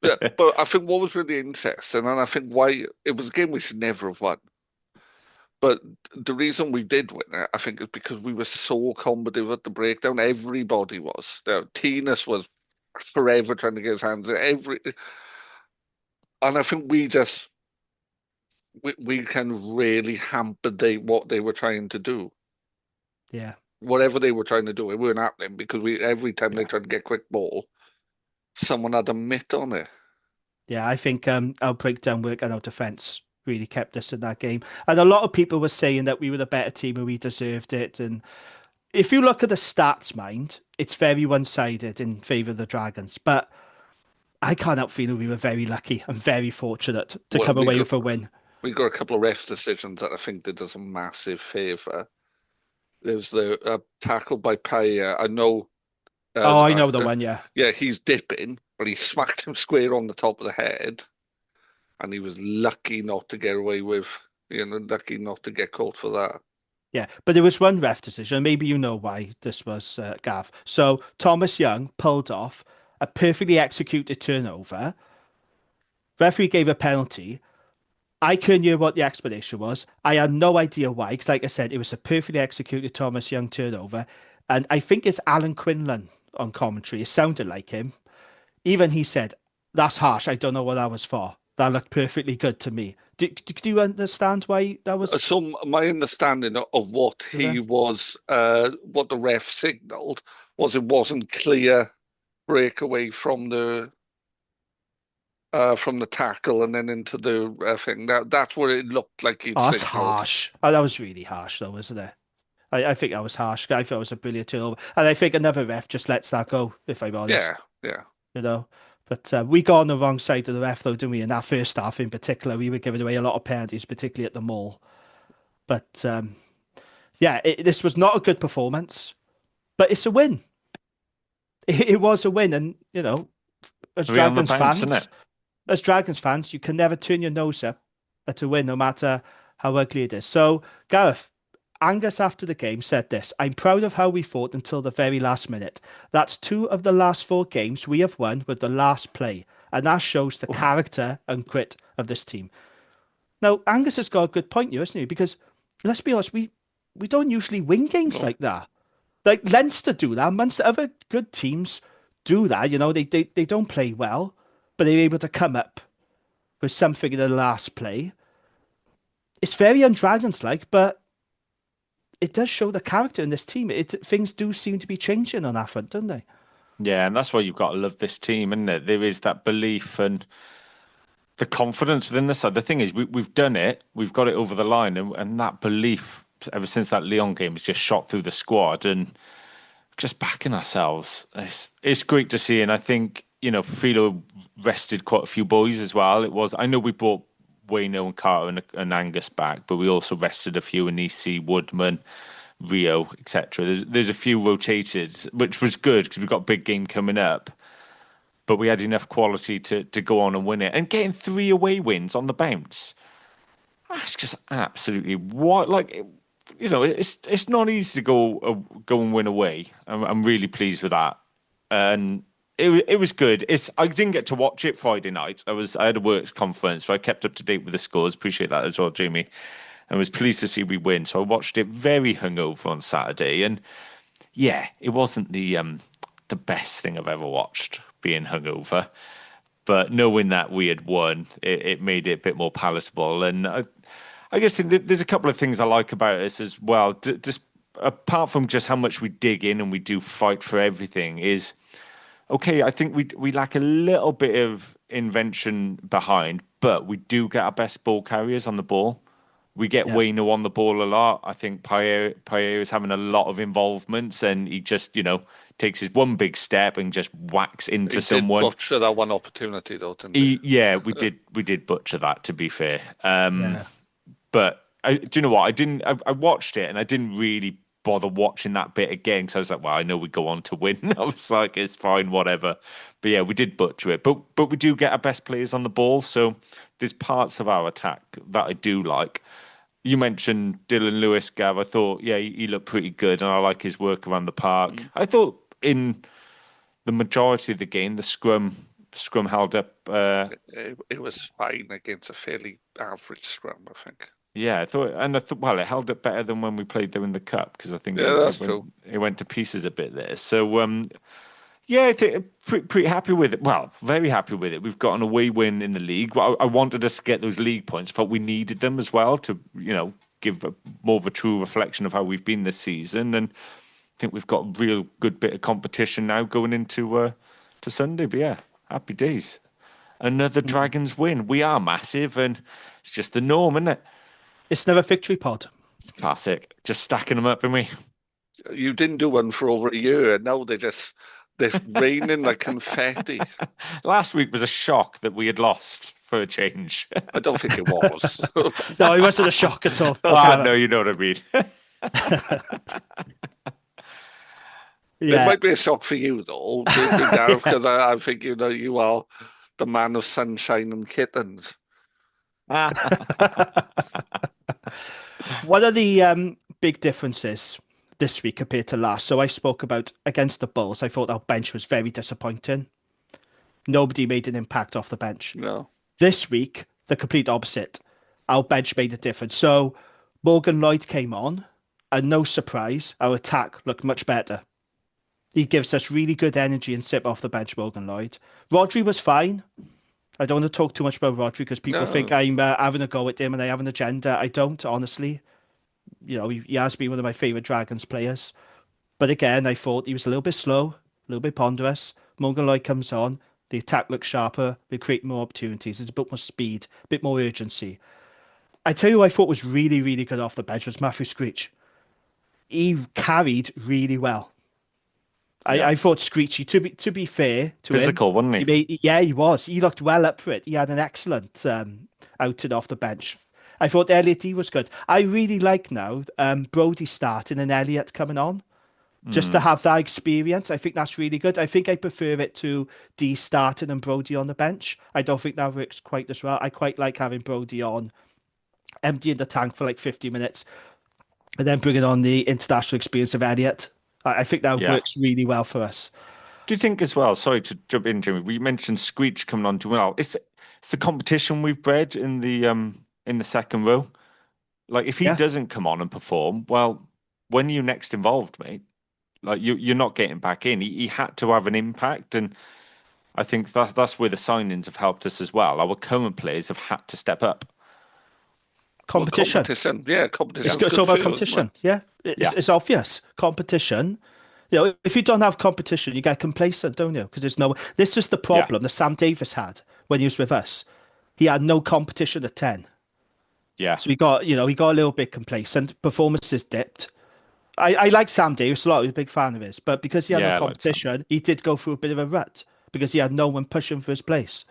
Yeah, but I think what was really interesting, and I think why it was a game we should never have won. But the reason we did win it, I think, is because we were so combative at the breakdown. Everybody was. Tinas was forever trying to get his hands in and I think we can really hamper what they were trying to do. Yeah. Whatever they were trying to do, it weren't happening because every time they tried to get quick ball, someone had a mitt on it. Yeah, I think our breakdown work and our defence really kept us in that game. And a lot of people were saying that we were the better team and we deserved it. And if you look at the stats, mind, it's very one-sided in favour of the Dragons. But I can't help feeling we were very lucky and very fortunate to come away with a win. We got a couple of ref decisions that I think did us a massive favour. There's the tackle by Paya. I know. I know the one, yeah. Yeah, he's dipping, but he smacked him square on the top of the head. And he was lucky not to get away with, lucky not to get caught for that. Yeah, but there was one ref decision. Maybe you know why this was, Gav. So Thomas Young pulled off a perfectly executed turnover. Referee gave a penalty. I couldn't hear what the explanation was. I had no idea why, because like I said, it was a perfectly executed Thomas Young turnover. And I think it's Alan Quinlan on commentary. It sounded like him. Even he said, that's harsh. I don't know what that was for. That looked perfectly good to me. Do you understand why that was? So my understanding of what he was, what the ref signalled was it wasn't clear breakaway from the tackle and then into the thing. That's what it looked like he'd Oh, that's signalled. harsh. Oh, that was really harsh, though, wasn't it? I think that was harsh. I thought it was a brilliant turnover. And I think another ref just lets that go, if I'm honest. Yeah, yeah. You know. But we got on the wrong side of the ref, though, didn't we? In that first half in particular, we were giving away a lot of penalties, particularly at the mall. But yeah, this was not a good performance, but it's a win. It was a win. And, you know, as Are we on the Dragons bounce, isn't fans, it? as Dragons fans, you can never turn your nose up at a win, no matter how ugly it is. So, Gareth, Angus after the game said this: I'm proud of how we fought until the very last minute. That's 2 of the last 4 games we have won with the last play, and that shows the character and grit of this team. Now, Angus has got a good point here, isn't he? Because let's be honest, we don't usually win games like that. Like Leinster do that, Munster, other good teams do that. You know, they don't play well, but they're able to come up with something in the last play. It's very un-Dragons like, but it does show the character in this team. Things do seem to be changing on that front, don't they? Yeah, and that's why you've got to love this team, isn't it? There is that belief and the confidence within the side. The thing is, we've done it, we've got it over the line, and that belief ever since that Lyon game has just shot through the squad and just backing ourselves. It's great to see, and I think Philo rested quite a few boys as well. I know we brought Wayno and Carter and Angus back, but we also rested a few: Anisi, Woodman, Rio, etc. There's a few rotated, which was good because we've got a big game coming up. But we had enough quality to go on and win it, and getting 3 away wins on the bounce. That's just absolutely what it's not easy to go and win away. I'm really pleased with that, and it was good. I didn't get to watch it Friday night. I had a works conference, but I kept up to date with the scores. Appreciate that as well, Jamie. And was pleased to see we win. So I watched it very hungover on Saturday, and yeah, it wasn't the best thing I've ever watched, being hungover. But knowing that we had won, it made it a bit more palatable. And I guess there's a couple of things I like about us as well. Just apart from just how much we dig in and we do fight for everything, is okay. I think we lack a little bit of invention behind, but we do get our best ball carriers on the ball. We get Wayno on the ball a lot. I think Payer is having a lot of involvements, and he just, takes his one big step and just whacks into someone. He did butcher that one opportunity, though, didn't he? Yeah, we did butcher that, to be fair. But do you know what? I watched it and I didn't really bother watching that bit again because I was like, well, I know we go on to win. I was like, it's fine, whatever. But yeah, we did butcher it. But we do get our best players on the ball, so there's parts of our attack that I do like. You mentioned Dylan Lewis, Gav. I thought, yeah, he looked pretty good, and I like his work around the park. I thought in the majority of the game, the scrum held up. It was fine against a fairly average scrum, I think. Yeah, I thought, well, it held up better than when we played there in the cup, because I think it went to pieces a bit there. So, yeah, I think pretty happy with it. Well, very happy with it. We've got an away win in the league. I wanted us to get those league points. I felt we needed them as well to, give more of a true reflection of how we've been this season. And I think we've got a real good bit of competition now going into to Sunday. But yeah, happy days. Another Dragons win. We are massive, and it's just the norm, isn't it? It's never victory pod. It's classic. Just stacking them up, didn't we? You didn't do one for over a year, and now they're raining like confetti. Last week was a shock that we had lost for a change. I don't think it was. No, it wasn't a shock at all. No, you know what I mean. It might be a shock for you, though, because I think you are the man of sunshine and kittens. One of the big differences this week compared to last, so I spoke about against the Bulls, I thought our bench was very disappointing. Nobody made an impact off the bench. No. This week, the complete opposite. our bench made a difference. So Morgan Lloyd came on, and no surprise, our attack looked much better. He gives us really good energy and sip off the bench, Morgan Lloyd. Rodri was fine. I don't want to talk too much about Rodri because people think No. I'm having a go at him and I have an agenda. I don't, honestly. He has been one of my favourite Dragons players. But again, I thought he was a little bit slow, a little bit ponderous. Morgan Lloyd comes on. The attack looks sharper. We create more opportunities. There's a bit more speed, a bit more urgency. I tell you who I thought was really, really good off the bench was Matthew Screech. He carried really well. Yeah. I thought Screechy, to be fair to Physical, him, wasn't he? he was. He looked well up for it. He had an excellent outing off the bench. I thought Elliot D was good. I really like now Brody starting and Elliot coming on. Just to have that experience, I think that's really good. I think I prefer it to D starting and Brody on the bench. I don't think that works quite as well. I quite like having Brody on, emptying the tank for like 50 minutes, and then bringing on the international experience of Elliot. I think that Yeah. works really well for us. Do you think as well? Sorry to jump in, Jimmy. We mentioned Screech coming on to well. It's the competition we've bred in the second row. Like if he Yeah. doesn't come on and perform, well, when are you next involved, mate? Like you're not getting back in. He had to have an impact, and I think that's where the signings have helped us as well. Our current players have had to step up. Competition. Competition. Yeah, competition. It's all about competition. Yeah. It's obvious. Competition. If you don't have competition, you get complacent, don't you? Because there's no. This is the problem that Sam Davis had when he was with us. He had no competition at 10. Yeah. So he got a little bit complacent. Performances dipped. I like Sam Davis a lot. I was a big fan of his, but because he had Yeah, I no like Sam. competition, he did go through a bit of a rut because he had no one pushing for his place.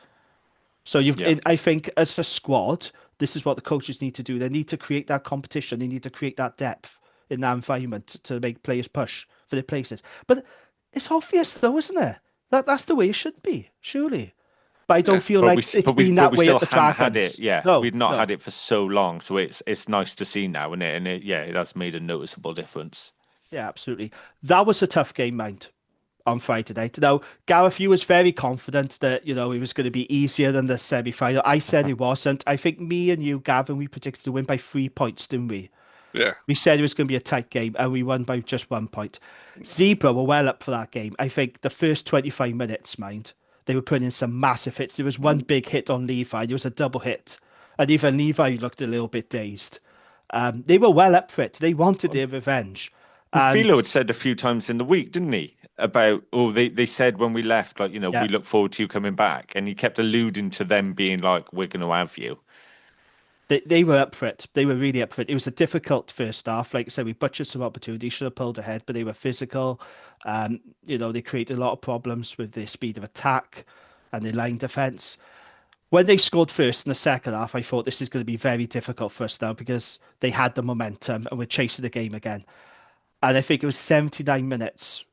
So Yeah. I think as a squad, this is what the coaches need to do. They need to create that competition. They need to create that depth in that environment to make players push for their places. But it's obvious, though, isn't it? That's the way it should be, surely. But I don't feel like it's been that way still at the hadn't had Dragons. it. Yeah, No, we'd not no. had it for so long, so it's nice to see now, and it has made a noticeable difference. Yeah, absolutely. That was a tough game, mind, on Friday night. Now, Gareth, you was very confident that, it was going to be easier than the semi-final. I said it wasn't. I think me and you, Gavin, we predicted to win by 3 points, didn't we? Yeah. We said it was going to be a tight game, and we won by just 1 point. Zebra were well up for that game. I think the first 25 minutes, mind, they were putting in some massive hits. There was one big hit on Levi. There was a double hit, and even Levi looked a little bit dazed. They were well up for it. They wanted their revenge. Philo had said a few times in the week, didn't he? About they said when we left, like, Yeah. we look forward to you coming back, and he kept alluding to them being like, we're going to have you. They were up for it. They were really up for it. It was a difficult first half. Like I said, we butchered some opportunities, should have pulled ahead, but they were physical. They created a lot of problems with their speed of attack and their line defence. When they scored first in the second half, I thought this is going to be very difficult for us now because they had the momentum and we're chasing the game again. And I think it was 79 minutes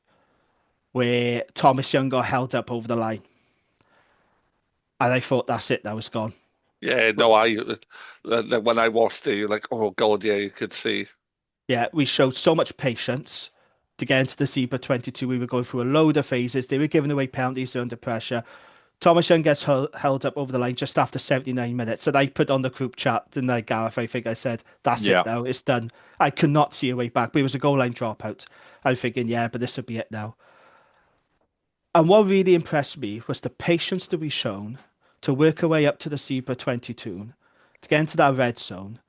where Thomas Young got held up over the line. And I thought, that's it, that was gone. Yeah, no, when I watched it, you're like, oh God, yeah, you could see. Yeah, we showed so much patience to get into the Zebra 22. We were going through a load of phases. They were giving away penalties under pressure. Thomas Young gets held up over the line just after 79 minutes. And I put on the group chat, didn't I, Gareth? I think I said, that's it now. It's done. I could not see a way back. But it was a goal line dropout. I'm thinking, yeah, but this will be it now. And what really impressed me was the patience that we shown to work our way up to the Zebra 22, to get into that red zone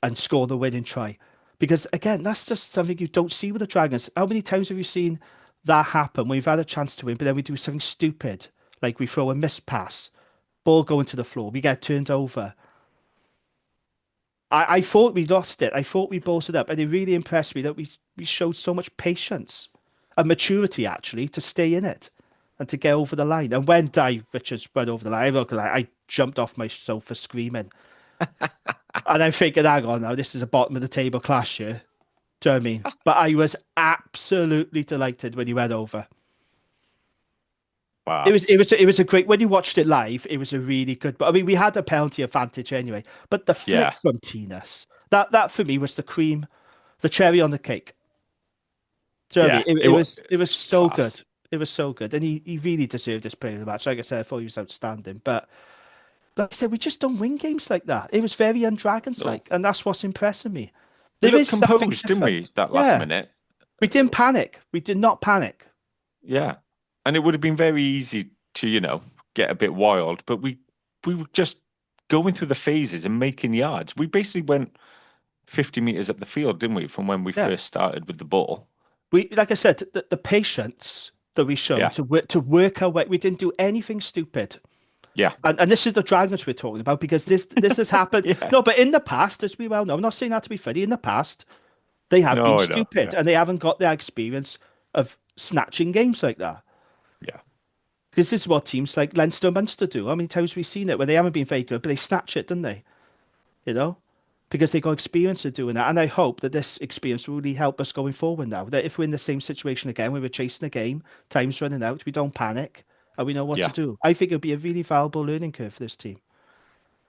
and score the winning try. Because, again, that's just something you don't see with the Dragons. How many times have you seen that happen when we've had a chance to win, but then we do something stupid, like we throw a missed pass, ball going to the floor, we get turned over. I thought we lost it. I thought we bolted up, and it really impressed me that we showed so much patience and maturity, actually, to stay in it and to get over the line. And when Di Richards went over the line, I jumped off my sofa screaming. And I'm thinking, hang on now, this is a bottom of the table clash here. Do you know what I mean? But I was absolutely delighted when he went over. Wow. It was a great, when you watched it live, it was a really good, but I mean, we had a penalty advantage anyway, but the flick from Tinas, that for me was the cream, the cherry on the cake. Do you know what I mean? It was so good. It was so good. And he really deserved this player of the match. Like I said, I thought he was outstanding, but But I said, we just don't win games like that. It was very un-Dragons-like, and that's what's impressing me. We There looked is something composed, didn't we, different. that last Yeah, minute? we didn't panic. We did not panic. Yeah. And it would have been very easy to, get a bit wild, but we were just going through the phases and making yards. We basically went 50 meters up the field, didn't we, from when we Yeah. first started with the ball? We, like I said, the patience that we showed Yeah. to work our way. We didn't do anything stupid. Yeah. And this is the Dragons we're talking about because this has happened. Yeah. No, but in the past, as we well know, I'm not saying that to be funny. In the past, they have been No, I know. stupid Yeah. and they haven't got the experience of snatching games like that. Yeah. Because this is what teams like Leinster and Munster do. How many times have we seen it where they haven't been very good, but they snatch it, don't they? You know? Because they got experience of doing that. And I hope that this experience will really help us going forward now. That if we're in the same situation again, where we're chasing a game, time's running out, we don't panic, and we know what to Yeah. do. I think it'll be a really valuable learning curve for this team.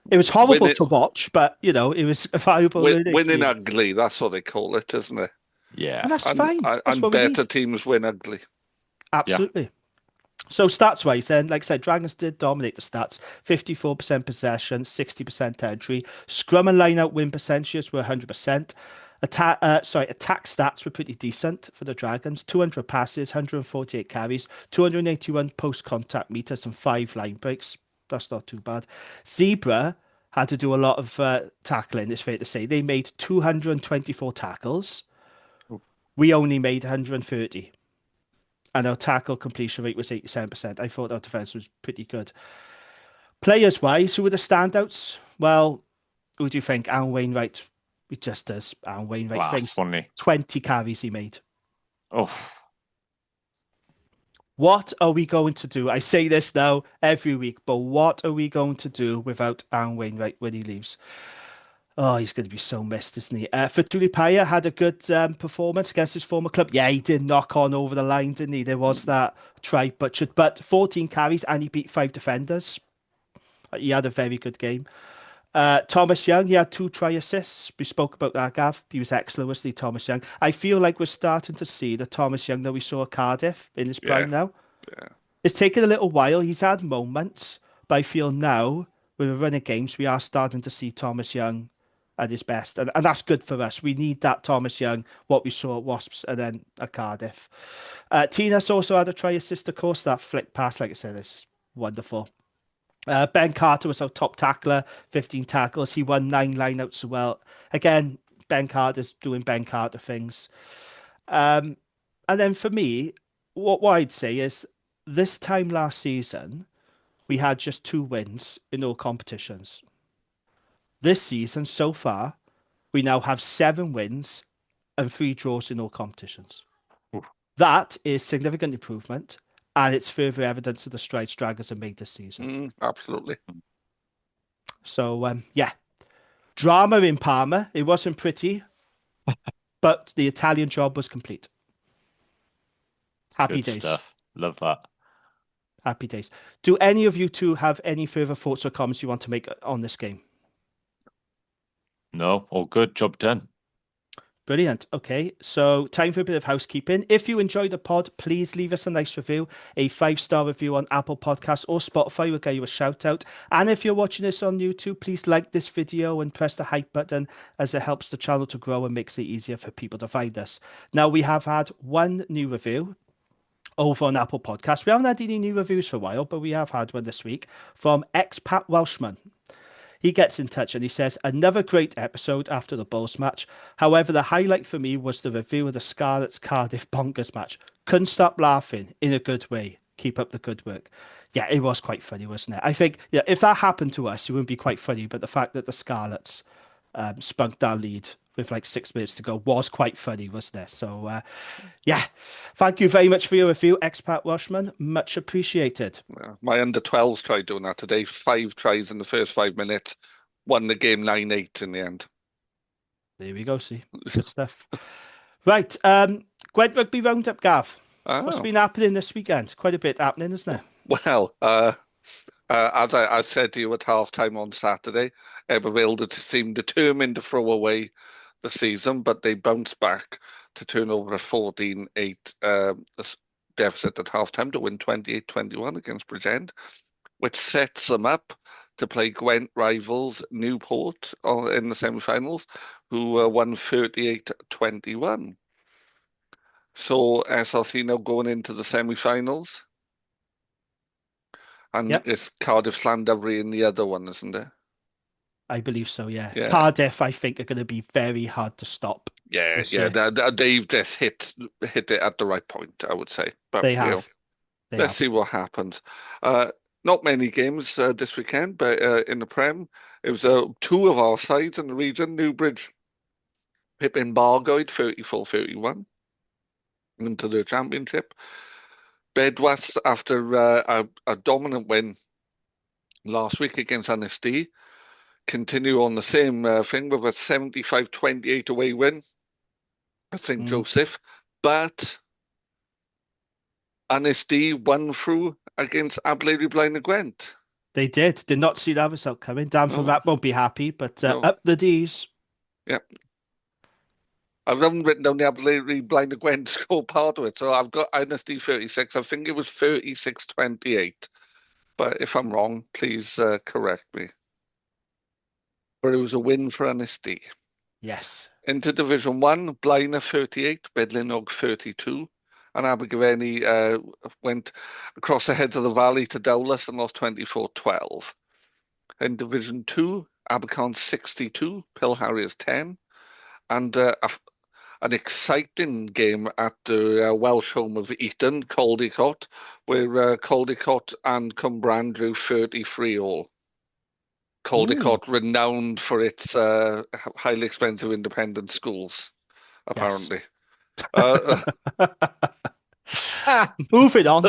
It was horrible to watch, but, it was a valuable learning winning experience. ugly, that's what they call it, isn't it? Yeah. And that's fine. That's And what we better need. teams win ugly. Absolutely. So stats-wise, then, like I said, Dragons did dominate the stats. 54% possession, 60% entry. Scrum and line-out win percentages were 100%. Attack stats were pretty decent for the Dragons. 200 passes, 148 carries, 281 post-contact meters, and 5 line breaks. That's not too bad. Zebre had to do a lot of tackling, it's fair to say. They made 224 tackles. We only made 130. And our tackle completion rate was 87%. I thought our defense was pretty good. Players-wise, who were the standouts? Well, who do you think? Alan Wainwright. He just does. Alan Wainwright Wow, things. it's funny. 20 carries he made. Oh, What are we going to do? I say this now every week, but what are we going to do without Alan Wainwright when he leaves? Oh, he's going to be so missed, isn't he? Fatuli Paya had a good performance against his former club. Yeah, he did knock on over the line, didn't he? There was that try butchered, but 14 carries and he beat 5 defenders. He had a very good game. Thomas Young, he had 2 try assists. We spoke about that, Gav. He was excellent, wasn't he, Thomas Young? I feel like we're starting to see the Thomas Young that we saw at Cardiff in his prime now. Yeah. It's taken a little while. He's had moments, but I feel now, with a run of games, we are starting to see Thomas Young at his best. And that's good for us. We need that Thomas Young, what we saw at Wasps and then at Cardiff. Tina's also had a try assist, of course. That flick pass, like I said, is wonderful. Ben Carter was our top tackler, 15 tackles. He won 9 lineouts as well. Again, Ben Carter's doing Ben Carter things. And then for me, what I'd say is this time last season, we had just 2 wins in all competitions. This season, so far, we now have 7 wins and 3 draws in all competitions. Oof. That is significant improvement, and it's further evidence of the strides Dragons have made this season. Absolutely. So, drama in Parma. It wasn't pretty, but the Italian job was complete. Happy good days. stuff. Love that. Happy days. Do any of you two have any further thoughts or comments you want to make on this game? No, all good. Job done. Brilliant. Okay, so time for a bit of housekeeping. If you enjoyed the pod, please leave us a nice review. A 5-star review on Apple Podcasts or Spotify will get you a shout out. And if you're watching this on YouTube, please like this video and press the hype button, as it helps the channel to grow and makes it easier for people to find us. Now, we have had 1 new review over on Apple Podcasts. We haven't had any new reviews for a while, but we have had one this week from Expat Welshman. He gets in touch and he says, another great episode after the Bulls match. However, the highlight for me was the review of the Scarlets Cardiff Bonkers match. Couldn't stop laughing in a good way. Keep up the good work. Yeah, it was quite funny, wasn't it? I think if that happened to us, it wouldn't be quite funny. But the fact that the Scarlets spunked our lead with like 6 minutes to go was quite funny, wasn't it? So, thank you very much for your review, Expat Welshman. Much appreciated. My under-12s tried doing that today. 5 tries in the first 5 minutes. Won the game 9-8 in the end. There we go, see. Good stuff. Right, Gwent Rugby Round-up, Gav. What's been happening this weekend? Quite a bit happening, isn't there? Well, as I said to you at half-time on Saturday, Evervilde seemed determined to throw away the season, but they bounced back to turn over a 14-8 deficit at halftime to win 28-21 against Bridgend, which sets them up to play Gwent rivals Newport in the semi-finals, who won 38-21. So SRC now going into the semi-finals. And Yep. it's Cardiff Llandovery in the other one, isn't it? I believe so, yeah. Yeah. Cardiff, I think, are going to be very hard to stop. Yeah, this yeah. year. They've just hit it at the right point, I would say. But They have. let's see what happens. Not many games this weekend, but in the Prem, it was two of our sides in the region. Newbridge pipping Bargoed 34-31 into the championship. Bedwas, after a dominant win last week against NSD, continue on the same thing with a 75-28 away win at St. Joseph. But NSD won through against Ablairi Blaen and Gwent. They did. Did not see that result coming. Dan from Rat won't be happy, but up the D's. Yep. I haven't written down the Ablairi Blaen and Gwent score part of it, so I've got NSD 36. I think it was 36-28. But if I'm wrong, please correct me. But it was a win for NSD. Yes. Into Division 1, Blaenau 38, Bedlinog 32. And Abergavenny went across the heads of the valley to Dowlais and lost 24-12. In Division 2, Abercorn 62, Pill Harriers 10. And an exciting game at the Welsh home of Eton, Caldicot, where Caldicot and Cwmbran drew 33-all. Caldicot, renowned for its highly expensive independent schools, apparently. Yes. Moving on.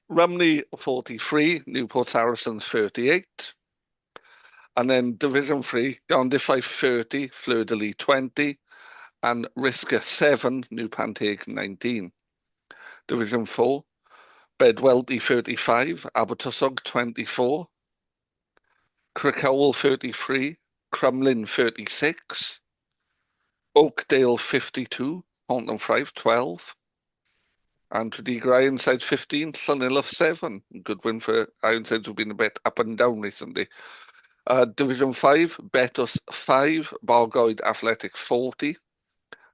Rumney 43, Newport Saracens 38. And then Division 3, Gondifai 30, Fleur de Lis 20, and Risca 7, New Panteg 19. Division 4, Bedwellty 35, Abertwsog 24, Crickhowell 33, Crumlin 36, Oakdale 52, Ponton Fife 12, and Tredegar Ironsides 15, Llanilloch 7. Good win for Ironsides, who've been a bit up and down recently. Division 5, Betos 5, Bargoed Athletic 40,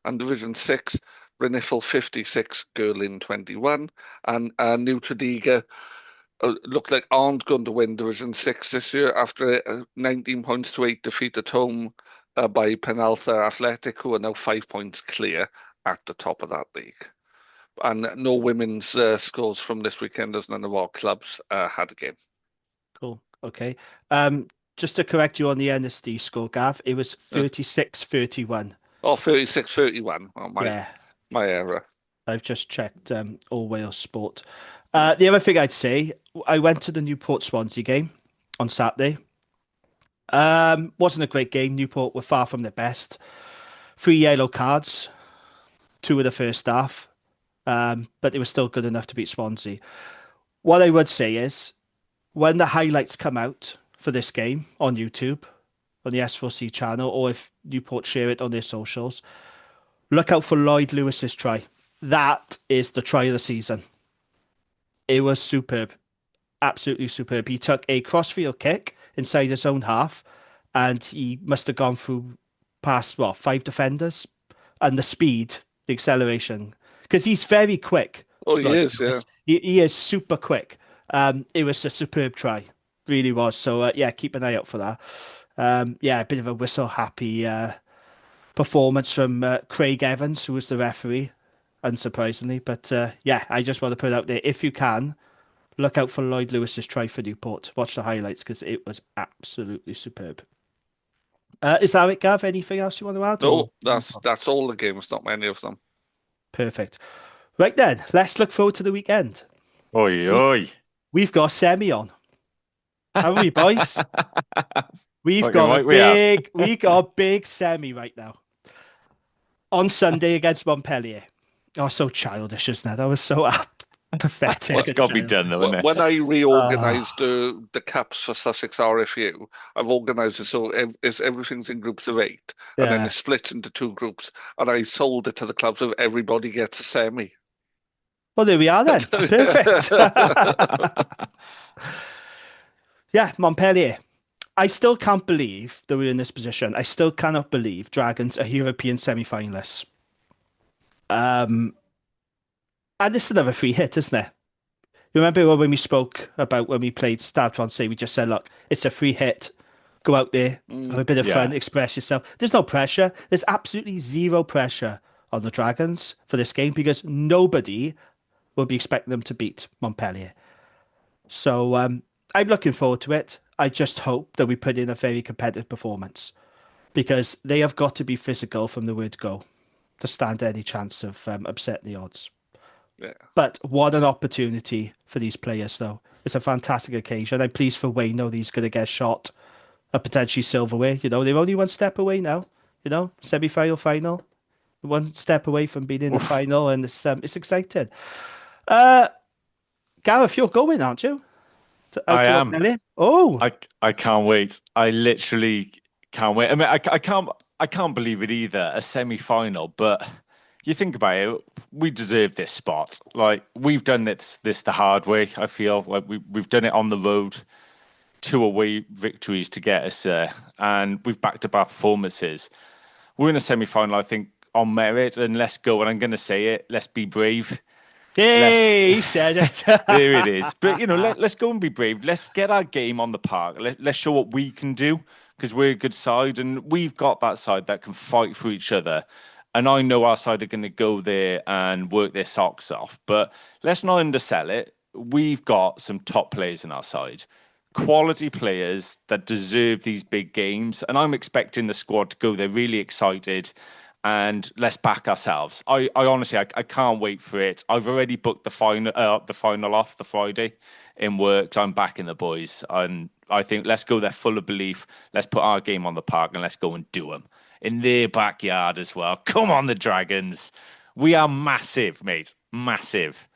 and Division 6, Briniffle 56, Girlin 21, and New Tredegar look like aren't going to win Division 6 this year after a 19 points to 8 defeat at home by Penaltha Athletic, who are now 5 points clear at the top of that league. And no women's scores from this weekend, as none of our clubs had a game. Cool. Okay. Just to correct you on the NSD score, Gav, it was 36-31. Oh, 36-31. Oh, my error. I've just checked All Wales Sport. The other thing I'd say, I went to the Newport Swansea game on Saturday. Wasn't a great game. Newport were far from their best. 3 yellow cards, 2 of the first half, but they were still good enough to beat Swansea. What I would say is, when the highlights come out for this game on YouTube, on the S4C channel, or if Newport share it on their socials, look out for Lloyd Lewis's try. That is the try of the season. It was superb. Absolutely superb. He took a crossfield kick inside his own half, and he must have gone through past, 5 defenders. And the speed, the acceleration, because he's very quick. Oh, he is, yeah. He is super quick. It was a superb try. Really was. So, keep an eye out for that. A bit of a whistle-happy performance from Craig Evans, who was the referee, unsurprisingly. But, I just want to put it out there. If you can, look out for Lloyd Lewis's try for Newport. Watch the highlights, because it was absolutely superb. Is that it, Gav? Anything else you want to add? No, that's all the games, not many of them. Perfect. Right then, let's look forward to the weekend. Oi. We've got semi on. Haven't we, boys? We've got a big semi right now. On Sunday against Montpellier. Oh, so childish, isn't it? That was so pathetic. What's got to be done, though, isn't it? When I reorganised the caps for Sussex RFU, I've organised it so everything's in groups of 8, and then it's split into 2 groups, and I sold it to the clubs so everybody gets a semi. Well, there we are then. Perfect. Yeah, Montpellier. I still can't believe that we're in this position. I still cannot believe Dragons are European semi-finalists. And it's another free hit, isn't it? You remember when we spoke about when we played Stade Francais, we just said, look, it's a free hit. Go out there, have a bit of fun, Yeah. express yourself. There's no pressure. There's absolutely zero pressure on the Dragons for this game because nobody will be expecting them to beat Montpellier. So I'm looking forward to it. I just hope that we put in a very competitive performance because they have got to be physical from the word go to stand any chance of upsetting the odds. Yeah. But what an opportunity for these players, though. It's a fantastic occasion. I'm pleased for Wayne, though, he's going to get shot a potentially silverware. You know, they're only one step away now. You know, semi-final, final. One step away from being in the final, and it's exciting. Gareth, you're going, aren't you? I To am. Montpellier? Oh, I can't wait. I literally can't wait. I mean, I can't believe it either. A semi-final, but you think about it, we deserve this spot. Like we've done this the hard way. I feel like we've done it on the road, 2 away victories to get us there, and we've backed up our performances. We're in a semi-final, I think, on merit, and let's go. And I'm going to say it. Let's be brave. hey, Let's he said it. There it is. But let's go and be brave. Let's get our game on the park. Let's show what we can do because we're a good side and we've got that side that can fight for each other. And I know our side are going to go there and work their socks off. But let's not undersell it. We've got some top players in our side, quality players that deserve these big games. And I'm expecting the squad to go there really excited and let's back ourselves. I honestly, I can't wait for it. I've already booked the final off the Friday in work. So I'm backing the boys, and I think let's go there full of belief. Let's put our game on the park and let's go and do them in their backyard as well. Come on, the Dragons. We are massive, mate. Massive.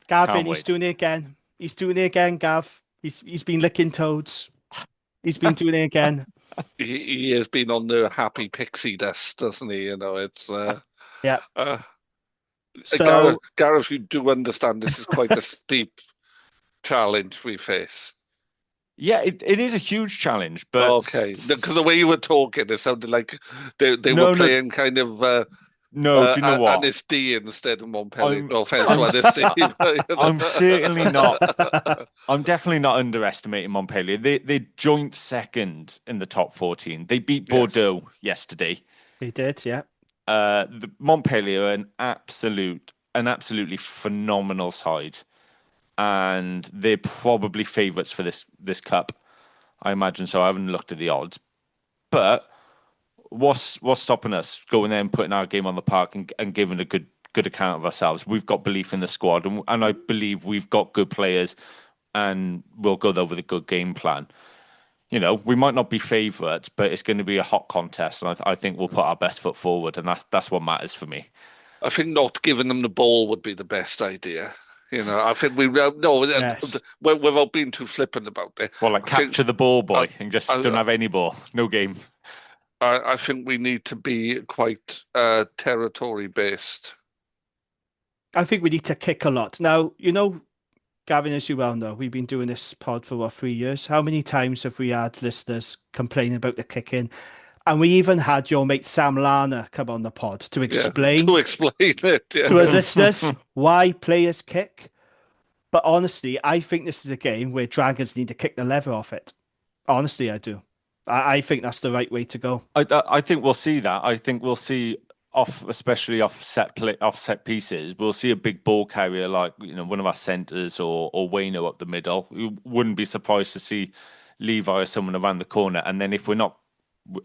Gavin, Can't he's wait. doing it again. He's doing it again, Gav. He's been licking toads. He's been doing it again. He has been on the happy pixie dust, doesn't he? You know, it's Yeah. uh, So Gareth, you do understand this is quite a steep challenge we face. Yeah, it is a huge challenge, but Okay, because the way you were talking, it sounded like they No, were no. playing kind of No, do you know what? Anis D instead of Montpellier. I'm No offense I'm to Anis D. s- I'm certainly not. yeah, I'm definitely not underestimating Montpellier. They're joint second in the top 14. They beat Yes. Bordeaux yesterday. he did. Yeah. The Montpellier are an absolutely phenomenal side, and they're probably favourites for this cup. I imagine so. I haven't looked at the odds, but what's stopping us going there and putting our game on the park and giving a good account of ourselves? We've got belief in the squad, and I believe we've got good players, and we'll go there with a good game plan. We might not be favourites, but it's going to be a hot contest, and I think we'll put our best foot forward, and that's what matters for me. I think not giving them the ball would be the best idea. I think we no, Yes. without being too flippant about it. Well, like I think- capture the ball, boy, I- and just I- don't have any ball, no game. I think we need to be quite territory based. I think we need to kick a lot. Now, Gavin, as you well know, we've been doing this pod for 3 years. How many times have we had listeners complaining about the kicking? And we even had your mate Sam Lana come on the pod to explain To explain it. Yeah. to our listeners why players kick. But honestly, I think this is a game where Dragons need to kick the lever off it. Honestly, I do. I think that's the right way to go. I think we'll see that. I think we'll see especially off set pieces. We'll see a big ball carrier like one of our centres or Wayno up the middle. You wouldn't be surprised to see Levi or someone around the corner. And then if we're not,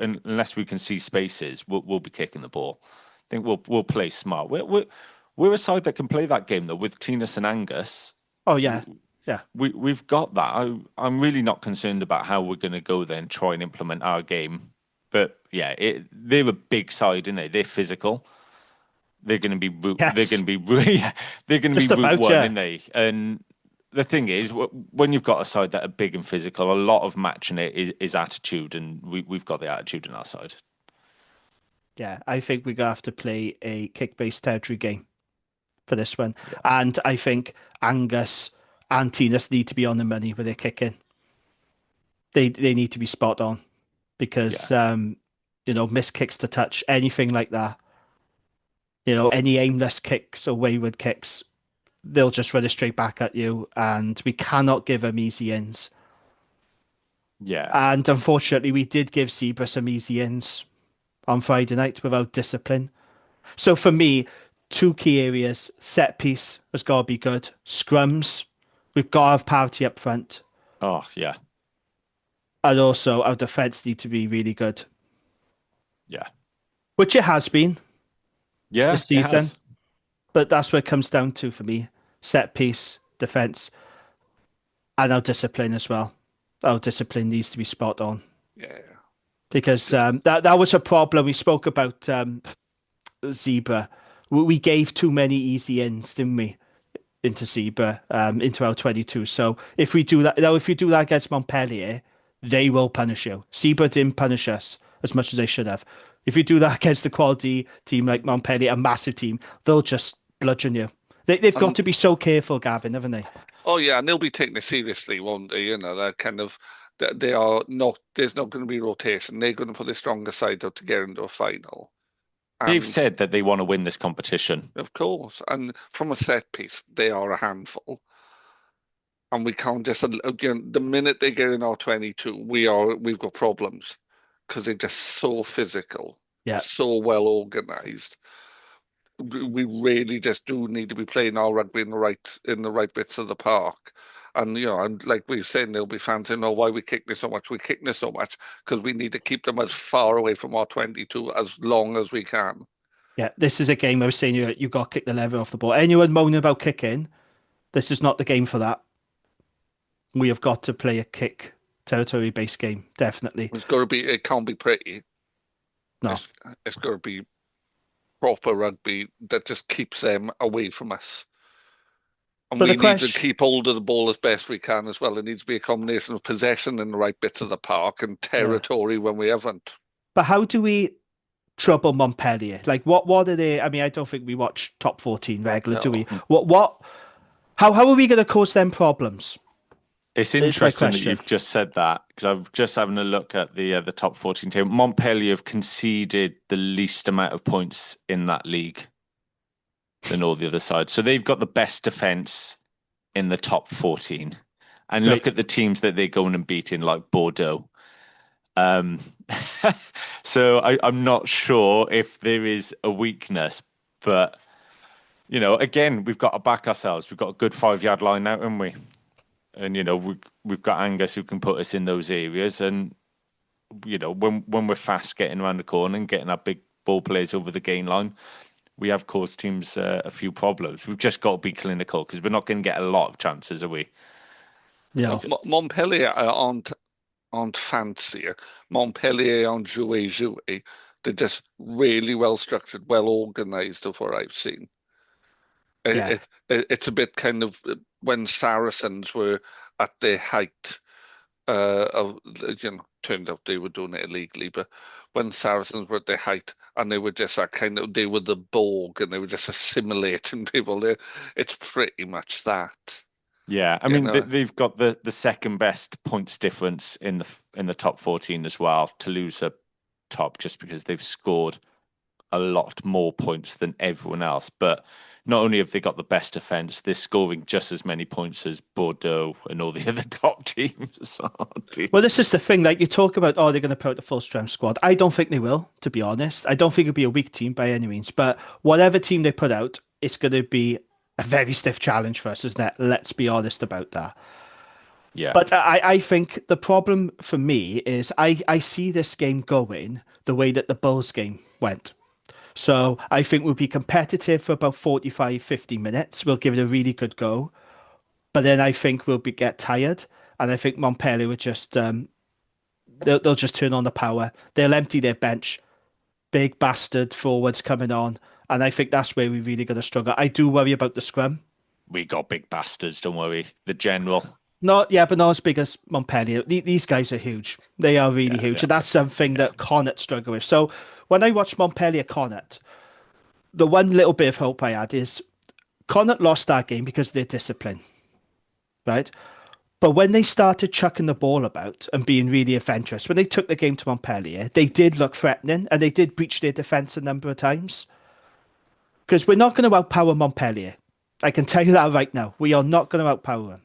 unless we can see spaces, we'll be kicking the ball. I think we'll play smart. We're a side that can play that game though with Tinas and Angus. Oh, yeah. Yeah. We've got that. I'm really not concerned about how we're going to go there and try and implement our game. But yeah, they're a big side, isn't they? They're physical. They're going to be Yes. they're going to be they're going to Just be route about, one, yeah. aren't they? And the thing is, when you've got a side that are big and physical, a lot of matching it is attitude, and we've got the attitude in our side. Yeah, I think we're going to have to play a kick-based territory game. for this one. And I think Angus and Tinas need to be on the money with their kicking. They need to be spot on because missed kicks to touch, anything like that. Any aimless kicks or wayward kicks, they'll just run it straight back at you, and we cannot give them easy ins. Yeah. And unfortunately, we did give Zebre some easy ins on Friday night without discipline. So for me, two key areas: set piece has got to be good. Scrums, we've got to have parity up front. Oh, yeah. And also our defence need to be really good. Yeah. Which it has been. Yeah, this season. it has. But that's what it comes down to for me. Set piece, defence, and our discipline as well. Our discipline needs to be spot on. Yeah. Because that was a problem. We spoke about Zebre. We gave too many easy ins, didn't we? Into Zebre, into our 22. So if we do that, if you do that against Montpellier, they will punish you. Zebre didn't punish us as much as they should have. If you do that against a quality team like Montpellier, a massive team, they'll just bludgeon you. They've got to be so careful, Gavin, haven't they? Oh yeah, and they'll be taking it seriously, won't they? They're kind of, they are not. There's not going to be rotation. They're going to put their stronger side out to get into a final. They've said that they want to win this competition. Of course, and from a set piece, they are a handful. And we can't just, the minute they get in our 22, we've got problems because they're just so physical, so well organised. We really just do need to be playing our rugby in the right bits of the park. And and like we were saying, there'll be fans who know why we kick this so much. We kick this so much because we need to keep them as far away from our 22 as long as we can. Yeah, this is a game I was saying you got to kick the lever off the ball. Anyone moaning about kicking, this is not the game for that. We have got to play a kick territory-based game, definitely. It's got to be. It can't be pretty. No, it's got to be proper rugby that just keeps them away from us. And we need to keep hold of the ball as best we can as well. It needs to be a combination of possession in the right bits of the park and territory when we haven't. But how do we trouble Montpellier? Like, what are they? I mean, I don't think we watch top 14 regular, do we? How are we going to cause them problems? It's interesting that you've just said that, because I've just having a look at the top 14 team. Montpellier have conceded the least amount of points in that league than all the other sides. So they've got the best defence in the top 14. And look at the teams that they're going and beating, like Bordeaux. So I'm not sure if there is a weakness, but, again, we've got to back ourselves. We've got a good 5-yard line now, haven't we? And, we've got Angus who can put us in those areas. And, when we're fast getting around the corner and getting our big ball players over the gain line, we have caused teams a few problems. We've just got to be clinical because we're not going to get a lot of chances, are we? Yeah. Montpellier aren't fancier. Montpellier aren't jouet. They're just really well structured, well organised of what I've seen. It's a bit kind of when Saracens were at their height turned out they were doing it illegally, but when Saracens were at their height and they were just that kind of, they were the Borg and they were just assimilating people there. It's pretty much that. Yeah, I mean, they've got the second best points difference in the top 14 as well. Toulouse are top just because they've scored a lot more points than everyone else. But not only have they got the best defence, they're scoring just as many points as Bordeaux and all the other top teams. Well, this is the thing. Like, you talk about, they're going to put out the full strength squad. I don't think they will, to be honest. I don't think it'll be a weak team by any means. But whatever team they put out, it's going to be a very stiff challenge for us, isn't it? Let's be honest about that. Yeah. But I think the problem for me is I see this game going the way that the Bulls game went. So I think we'll be competitive for about 45, 50 minutes. We'll give it a really good go. But then I think we'll get tired. And I think Montpellier would just, they'll just turn on the power. They'll empty their bench. Big bastard forwards coming on. And I think that's where we really going to struggle. I do worry about the scrum. We got big bastards, don't worry. The general. But not as big as Montpellier. These guys are huge. They are really huge. And that's something that Connacht struggle with. So when I watch Montpellier Connacht, the one little bit of hope I had is Connacht lost that game because of their discipline, right? But when they started chucking the ball about and being really adventurous, when they took the game to Montpellier, they did look threatening and they did breach their defence a number of times. Because we're not going to outpower Montpellier. I can tell you that right now. We are not going to outpower them.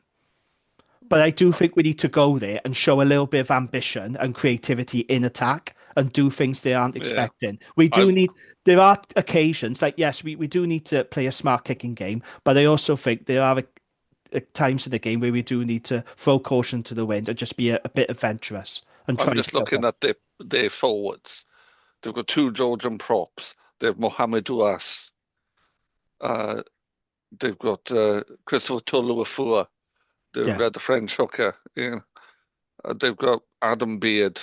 But I do think we need to go there and show a little bit of ambition and creativity in attack and do things they aren't expecting. We do need, there are occasions, like, yes, we do need to play a smart kicking game, but I also think there are times in the game where we do need to throw caution to the wind and just be a bit adventurous. And I'm just looking at their forwards. They've got 2 Georgian props. They have Mohamed Ouas. They've got Christopher Toluafua. They've got the French hooker. Yeah. They've got Adam Beard.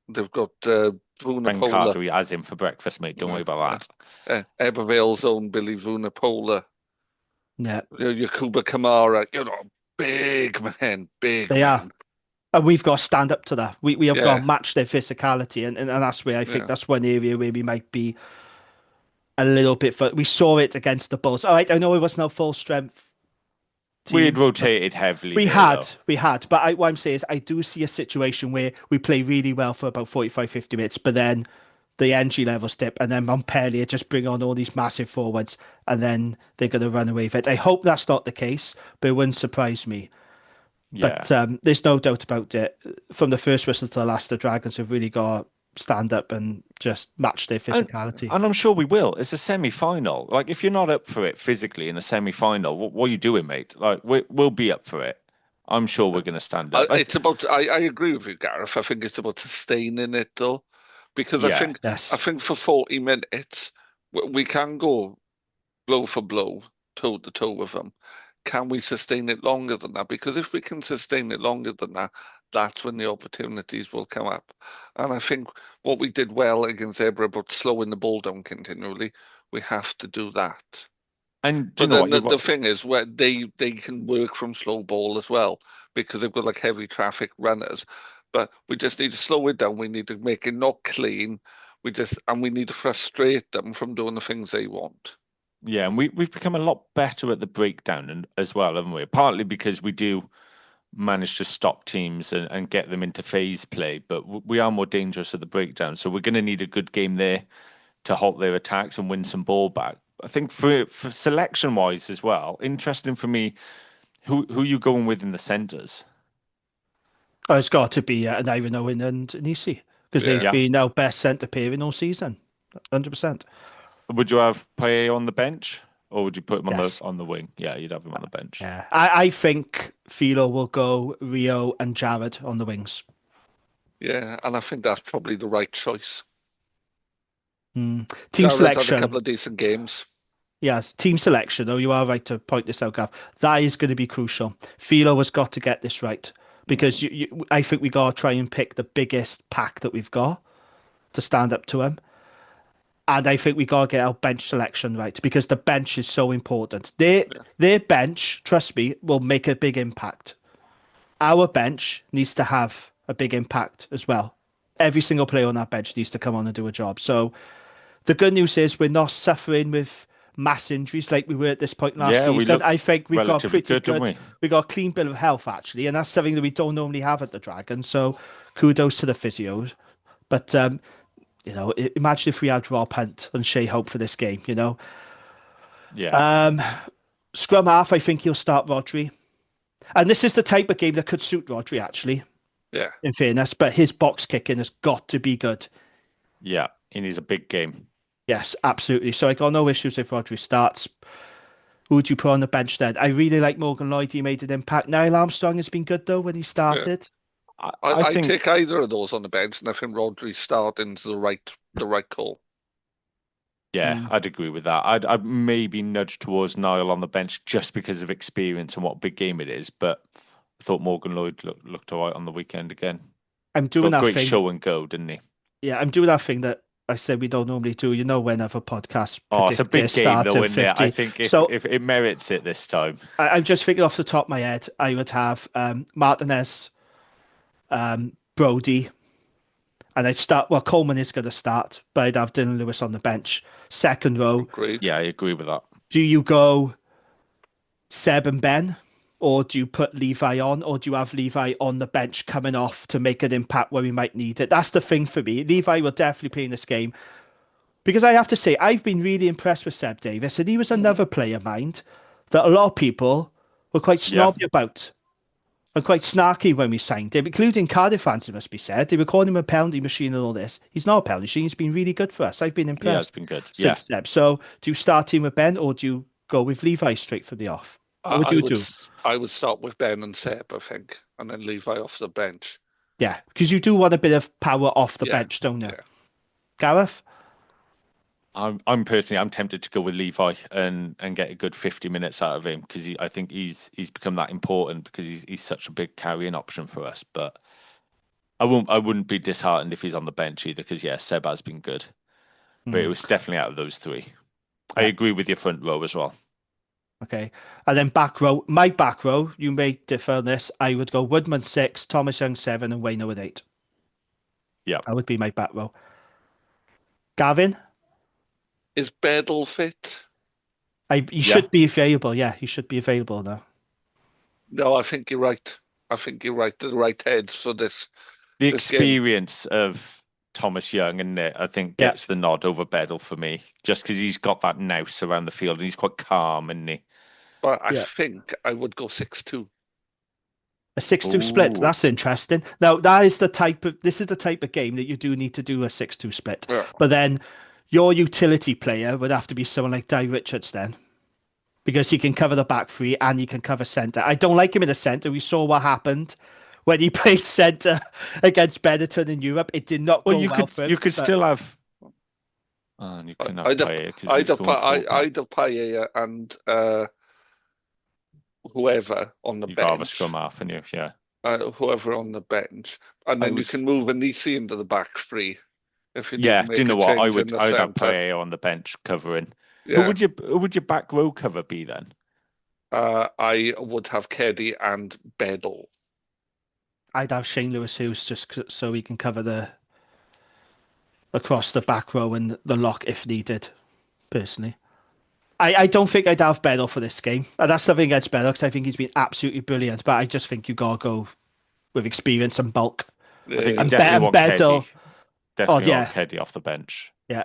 They've got Vunapola. Carter, he has him for breakfast, mate. Don't worry about that. Ebervale's own Billy Vunapola. Yeah. Yakuba Kamara. Big men. They are. And we've got to stand up to that. We have got to match their physicality. And that's where I think that's one area where we might be a little bit. We saw it against the Bulls. All right, I know it wasn't our full strength team. We had rotated heavily. We had. But what I'm saying is I do see a situation where we play really well for about 45, 50 minutes, but then the energy levels dip, and then Montpellier just bring on all these massive forwards, and then they're going to run away with it. I hope that's not the case, but it wouldn't surprise me. Yeah. But there's no doubt about it. From the first whistle to the last, the Dragons have really got to stand up and just match their physicality. And I'm sure we will. It's a semi-final. Like, if you're not up for it physically in a semi-final, what are you doing, mate? Like, we'll be up for it. I'm sure we're going to stand up. It's about. I agree with you, Gareth. I think it's about sustaining it, though, because I think for 40 minutes we can go blow for blow, toe to toe with them. Can we sustain it longer than that? Because if we can sustain it longer than that, that's when the opportunities will come up. And I think what we did well against Zebre about slowing the ball down continually, we have to do that. And the thing is, where they can work from slow ball as well, because they've got like heavy traffic runners. But we just need to slow it down. We need to make it not clean. We need to frustrate them from doing the things they want. Yeah, and we've become a lot better at the breakdown as well, haven't we? Partly because we do manage to stop teams and get them into phase play, but we are more dangerous at the breakdown. So we're going to need a good game there to halt their attacks and win some ball back. I think for selection-wise as well, interesting for me, who you going with in the centres? Oh, it's got to be Ivan Owen and Nisi, because they've been our best centre pairing all season, 100%. Would you have Paye on the bench, or would you put him on the wing? Yeah, you'd have him on the bench. Yeah, I think Philo will go Rio and Jared on the wings. Yeah, and I think that's probably the right choice. Team Jared's selection. Had a couple of decent games. Yes, team selection, though, you are right to point this out, Gav. That is going to be crucial. Philo has got to get this right, because I think we got to try and pick the biggest pack that we've got to stand up to him. And I think we got to get our bench selection right, because the bench is so important. Their bench, trust me, will make a big impact. Our bench needs to have a big impact as well. Every single player on that bench needs to come on and do a job. So the good news is we're not suffering with mass injuries like we were at this point last season. I think we've got pretty good. We got a clean bill of health, actually, and that's something that we don't normally have at the Dragon. So kudos to the physios. But imagine if we had Rob Hunt and Shea Hope for this game, Yeah. Scrum half, I think he'll start Rodri. And this is the type of game that could suit Rodri, actually. Yeah. In fairness, but his box kicking has got to be good. Yeah, he needs a big game. Yes, absolutely. So I got no issues if Rodri starts. Who would you put on the bench then? I really like Morgan Lloyd. He made an impact. Niall Armstrong has been good, though, when he started. Yeah. I think take either of those on the bench, and I think Rodri starting is the right call. Yeah, I'd agree with that. I'd maybe nudge towards Niall on the bench just because of experience and what a big game it is. But I thought Morgan Lloyd looked all right on the weekend again. I'm doing that great thing. Show and go, didn't he? Yeah, I'm doing that thing that I said we don't normally do. When other podcasts it's a big game, though, isn't it? I think if it merits it this time. I'm just thinking off the top of my head, I would have Martinez, Brody, and I'd start. Well, Coleman is going to start, but I'd have Dylan Lewis on the bench. Second row. Agreed. Yeah, I agree with that. do you go Seb and Ben, or do you put Levi on, or do you have Levi on the bench coming off to make an impact where we might need it? That's the thing for me. Levi will definitely play in this game because I have to say I've been really impressed with Seb Davis, and he was another player, mind, that a lot of people were quite Yeah. snobby about and quite snarky when we signed him, including Cardiff fans, it must be said. They were calling him a penalty machine and all this. He's not a penalty machine. He's been really good for us. I've been He has impressed been good. Yeah. since Seb. So do you start him with Ben, or do you go with Levi straight for the off? What would I you would do? I would start with Ben and Seb, I think, and then Levi off the bench. Yeah, because you do want a bit of power off the Yeah, bench, don't you? yeah. Gareth? I'm personally I'm tempted to go with Levi and get a good 50 minutes out of him because I think he's become that important because he's such a big carrying option for us. But I wouldn't be disheartened if he's on the bench either because yeah, Seb has been good, but it was definitely out of those three. I agree with your front row as well. Okay. And then back row, my back row, you may differ on this. I would go Woodman 6, Thomas Young 7, and Wayne at 8. Yeah. That would be my back row. Gavin? Is Bedell fit? He should be available. Yeah, he should be available now. No, I think you're right. I think you're right. The right heads for this. The this game. experience of Thomas Young, and I think gets the nod over Bedell for me, just because he's got that nous around the field and he's quite calm, isn't he? But I think I would go 6-2. A 6-2 split. Ooh. That's interesting. Now, this is the type of game that you do need to do a 6-2 split. Yeah. But then your utility player would have to be someone like Di Richards then. Because he can cover the back three and he can cover centre. I don't like him in the centre. We saw what happened when he played centre against Benetton in Europe. It did not go well for him. You could still have. Oh, you can have I'd have Paella and whoever on the you bench. got have a scrum half, and whoever on the bench, and then you can move Anisi into the back three. If you do you know what? I'd have Paella on the bench covering. Yeah. Who would your back row cover be then? I would have Keddy and Bedell. I'd have Shane Lewis Hughes just so he can cover across the back row and the lock if needed, personally. I don't think I'd have Bedell for this game. And that's something against Bedell because I think he's been absolutely brilliant. But I just think you got to go with experience and bulk. I think and definitely want Bedell. Definitely want Keddy off the bench. Yeah.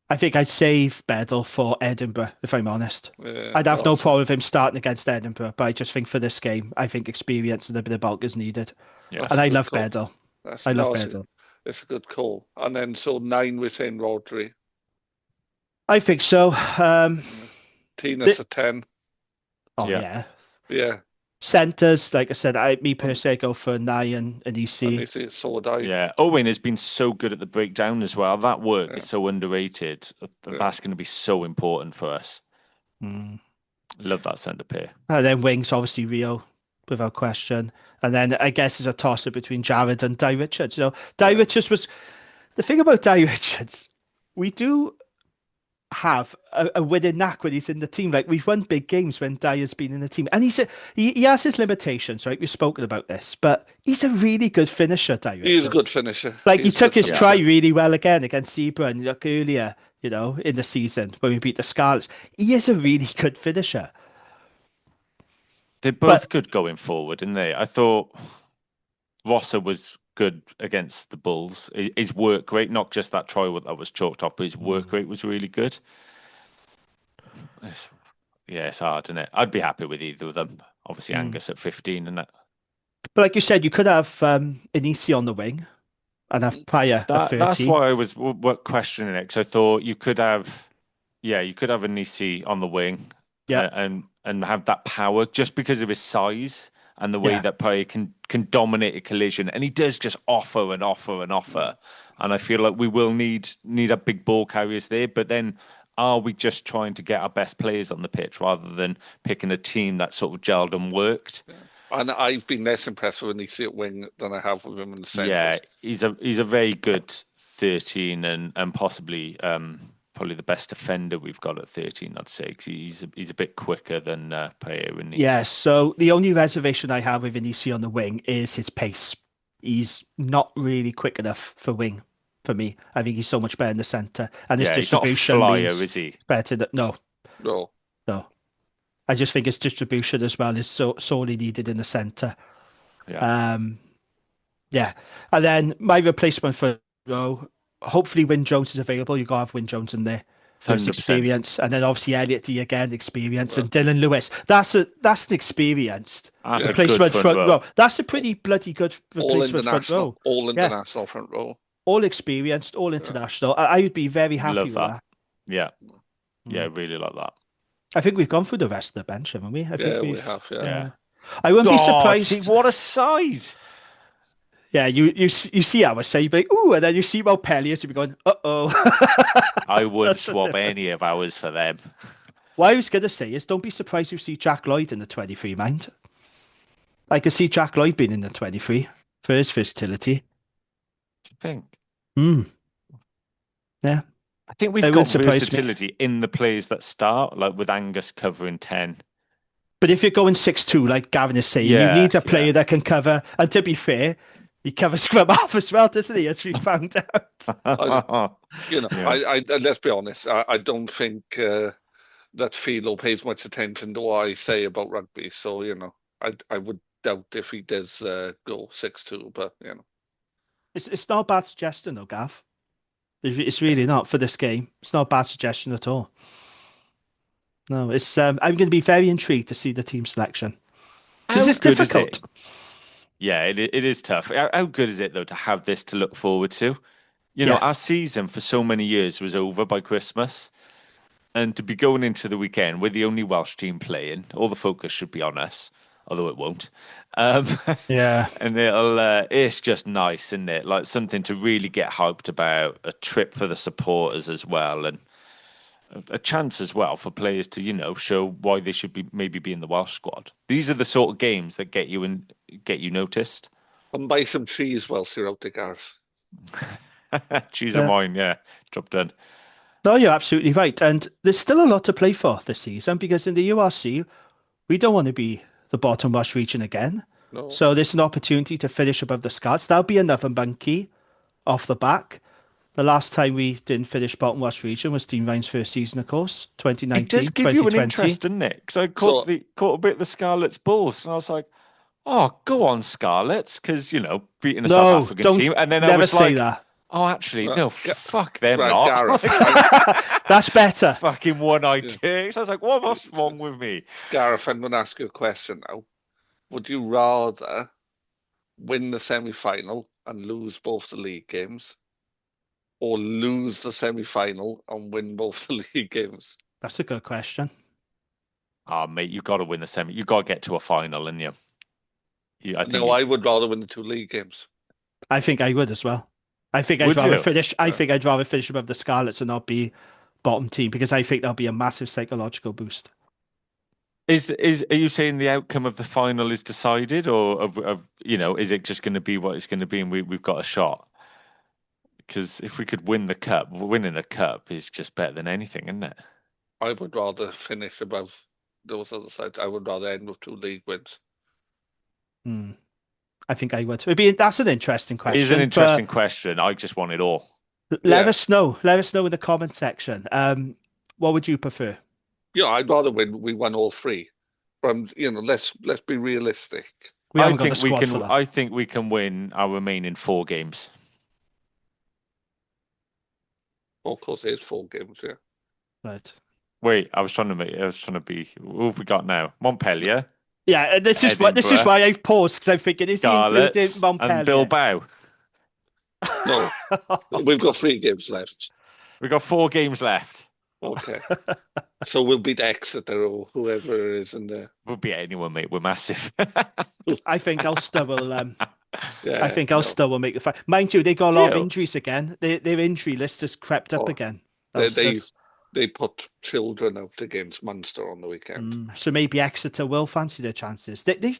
I think I'd save Bedell for Edinburgh, if I'm honest. Yeah, I'd have no problem with him starting against Edinburgh, but I just think for this game, I think experience and a bit of bulk is needed. Yeah. And I love Bedell. I love Bedell. It's a good call. And then, so 9, we're saying Rodri. I think so. Tina's a 10. Oh, yeah. Yeah. Centres, like I said, me personally, I go for Nye and EC. So would I. Yeah, Owen has been so good at the breakdown as well. That work is so underrated. That's going to be so important for us. Love that centre pair. And then wings, obviously Rio, without question. And then I guess it's a toss-up between Jared and Di Richards. You know, Di Richards was the thing about Di Richards. We do have a winning knack when he's in the team. Like we've won big games when Di has been in the team, and he has his limitations, right? We've spoken about this, but he's a really good finisher. Di Richards. He's a good finisher. Like he took his try really well again against Zebre, and look earlier, you know, in the season when we beat the Scarlets. He is a really good finisher. They're both good going forward, aren't they? I thought Rosser was good against the Bulls. His work rate, not just that try that was chalked off, but his work rate was really good. It's hard, isn't it? I'd be happy with either of them. Obviously, Angus at 15 and that. But like you said, you could have Anisi on the wing and have Paya at 30. That's why I was questioning it, because I thought you could have Anisi on the wing and have that power just because of his size and the way that Paya can dominate a collision. And he does just offer and offer and offer. And I feel like we will need a big ball carriers there. But then are we just trying to get our best players on the pitch rather than picking a team that sort of gelled and worked? Yeah. And I've been less impressed with Anisi at wing than I have with him in the centres. Yeah, he's a very good 13 and possibly probably the best defender we've got at 13, I'd say, because he's a bit quicker than Payet, isn't he? Yeah, so the only reservation I have with Anisi on the wing is his pace. He's not really quick enough for wing for me. I think he's so much better in the centre. And his distribution he's not a flyer, is he? Better than, no. No. So I just think his distribution as well is so sorely needed in the centre. Yeah. Yeah. And then my replacement for row, hopefully Wyn Jones is available. You gotta have Wyn Jones in there for his 100%. experience. And then obviously Elliot D again, experience, Well, and Dylan Lewis. That's an experienced That's a good replacement front row. row. That's a pretty bloody good all replacement front international. row. All Yeah. international front row. All experienced, all international. I would be very happy Love with that. that. Yeah. Yeah, really like that. I think we've gone through the rest of the bench, haven't we? I think Yeah, we we've. have, yeah. Yeah. I wouldn't be Oh, surprised. see, what a size! Yeah, you see how I say, but ooh, and then you see Montpellier, so you'd be going, uh-oh. I wouldn't That's the swap difference. any of ours for them. What I was going to say is don't be surprised you see Jack Lloyd in the 23 mind. I could see Jack Lloyd being in the 23 for his versatility. Do you think? Yeah. I think we've It got would surprise me. versatility in the players that start, like with Angus covering 10. But if you're going 6-2, like Gavin is saying, Yeah, you need a player yeah. that can cover. And to be fair, he covers scrum half as well, doesn't he? As we found out. You know, Yeah. I let's be honest. I don't think that Philo pays much attention to what I say about rugby. So you know, I would doubt if he does go 6-2. But you know, It's not a bad suggestion, though, Gav. It's really not for this game. It's not a bad suggestion at all. No, it's. I'm going to be very intrigued to see the team selection because How it's good is difficult. it? Yeah, it is tough. How good is it though to have this to look forward to? You know, Yeah. our season for so many years was over by Christmas, and to be going into the weekend with the only Welsh team playing, all the focus should be on us, although it won't. Um, Yeah. and it's just nice, isn't it? Like something to really get hyped about, a trip for the supporters as well, and a chance as well for players to, you know, show why they should maybe be in the Welsh squad. These are the sort of games that get you noticed. and buy some cheese whilst you're out there, Gareth. Cheese Yeah. and wine, yeah, job done. No, you're absolutely right. And there's still a lot to play for this season because in the URC, we don't want to be the bottom Welsh region again. No. So there's an opportunity to finish above the Scots. That'll be another monkey off the back. The last time we didn't finish bottom Welsh region was Dean Ryan's first season, of course, 2019, It does give you an 2020. interest, doesn't it? Because I caught a bit of the Scarlets Bulls, and I was like, "Oh, go on, Scarlets!" Because you know, beating a No, South African don't team, and then I never was say like, that. "Oh, actually, no, fuck them Right, lot." Gareth, That's better. Fucking one-eyed ticks. I was like, "What's wrong with me?" Gareth, I'm going to ask you a question now. Would you rather win the semi-final and lose both the league games, or lose the semi-final and win both the league games? That's a good question. Oh, mate, you got to win the semi. You got to get to a final, and I would rather win the two league games. I think I would as well. I think Would I'd rather you? finish. I think I'd rather finish above the Scarlets and not be bottom team because I think that'll be a massive psychological boost. Are you saying the outcome of the final is decided, or is it just going to be what it's going to be, and we've got a shot? Because if we could win the cup, winning the cup is just better than anything, isn't it? I would rather finish above those other sides. I would rather end with two league wins. I think I would. That's an interesting question. It is an interesting question. I just want it all. Let us know. Let us know in the comment section. What would you prefer? Yeah, I'd rather we won all three. But let's be realistic. We haven't got the squad for that. I think we can win our remaining 4 games. Well, of course, it is 4 games, yeah. Right. Wait, I was trying to be. Who have we got now? Montpellier. Yeah, this is why I've paused because I'm thinking is he including Scarlets Montpellier and Bilbao. No, we've got 3 games left. We've got 4 games left. Okay. So we'll beat Exeter or whoever is in there. We'll beat anyone, mate. We're massive. I think Ulster will. Yeah, I think Ulster will make the fight. Mind you, they got a lot of Deal. injuries again. Their injury list has crept up again. They put children out against Munster on the weekend. So maybe Exeter will fancy their chances. They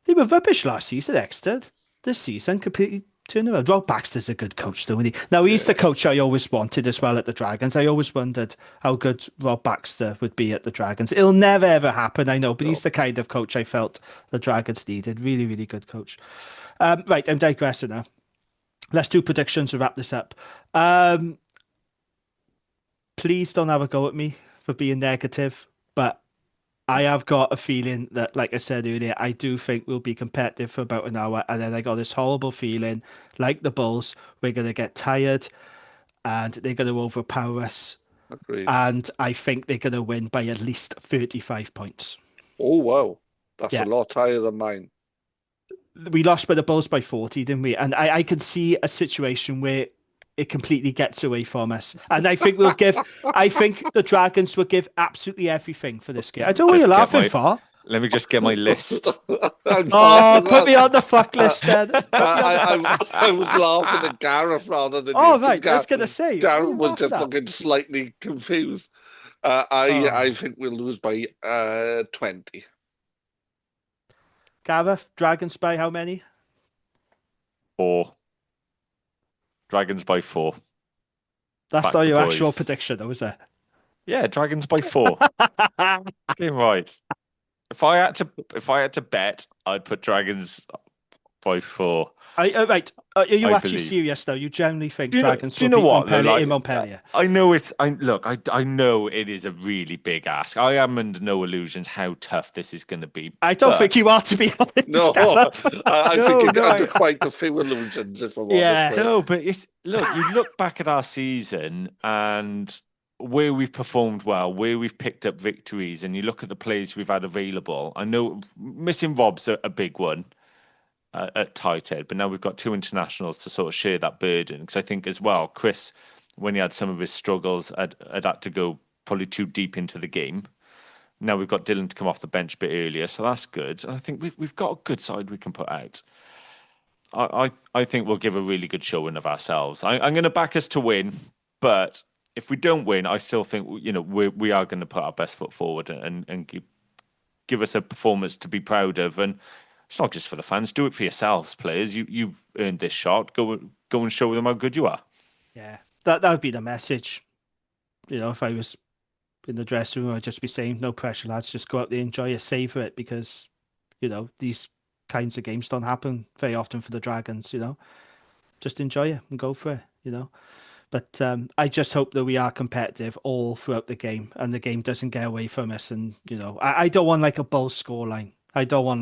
were rubbish last season, Exeter. This season, completely turned around. Rob Baxter's a good coach, though, isn't he? Now, he's the coach I always wanted as well at the Dragons. I always wondered how good Rob Baxter would be at the Dragons. It'll never, ever happen, I know, but he's the kind of coach I felt the Dragons needed. Really, really good coach. Right, I'm digressing now. Let's do predictions to wrap this up. Please don't have a go at me for being negative, but I have got a feeling that, like I said earlier, I do think we'll be competitive for about an hour, and then I got this horrible feeling, like the Bulls, we're going to get tired, and they're going to overpower us, Agreed. and I think they're going to win by at least 35 points. Oh, wow. That's Yeah. a lot higher than mine. We lost by the Bulls by 40, didn't we? And I can see a situation where it completely gets away from us. And I think I think the Dragons will give absolutely everything for this game. I don't know what you're laughing for. Let me just get my list. Oh, put me on the fuck list then. I was laughing at Gareth rather than Oh, you. right. I was going to say. Gareth was just looking slightly confused. I think we'll lose by 20. Gareth, Dragons by how many? 4. Dragons by 4. That's Back not the your boys. actual prediction, though, is it? Yeah, Dragons by 4. Game right. If I had to bet, I'd put Dragons by 4. Right. Are you I actually believe. serious, though? You generally think Do you Dragons know will beat what? Montpellier Like, in Montpellier? I know I know it is a really big ask. I am under no illusions how tough this is going to be. I don't think you are, to be honest. No, I think you're under quite a few illusions, if I'm honest. Yeah. No, but you look back at our season and where we've performed well, where we've picked up victories, and you look at the players we've had available. I know missing Rob's a big one at tight head, but now we've got 2 internationals to sort of share that burden. Because I think as well, Chris, when he had some of his struggles, had had to go probably too deep into the game. Now we've got Dylan to come off the bench a bit earlier, so that's good. I think we've got a good side we can put out. I think we'll give a really good showing of ourselves. I'm going to back us to win, but if we don't win, I still think we are going to put our best foot forward and give us a performance to be proud of. And it's not just for the fans; do it for yourselves, players. You've earned this shot. Go and show them how good you are. Yeah, that would be the message. If I was in the dressing room, I'd just be saying, no pressure, lads. Just go out there, enjoy it, savor it, because these kinds of games don't happen very often for the Dragons. Just enjoy it and go for it. But I just hope that we are competitive all throughout the game, and the game doesn't get away from us. And I don't want like a Bulls scoreline. I don't want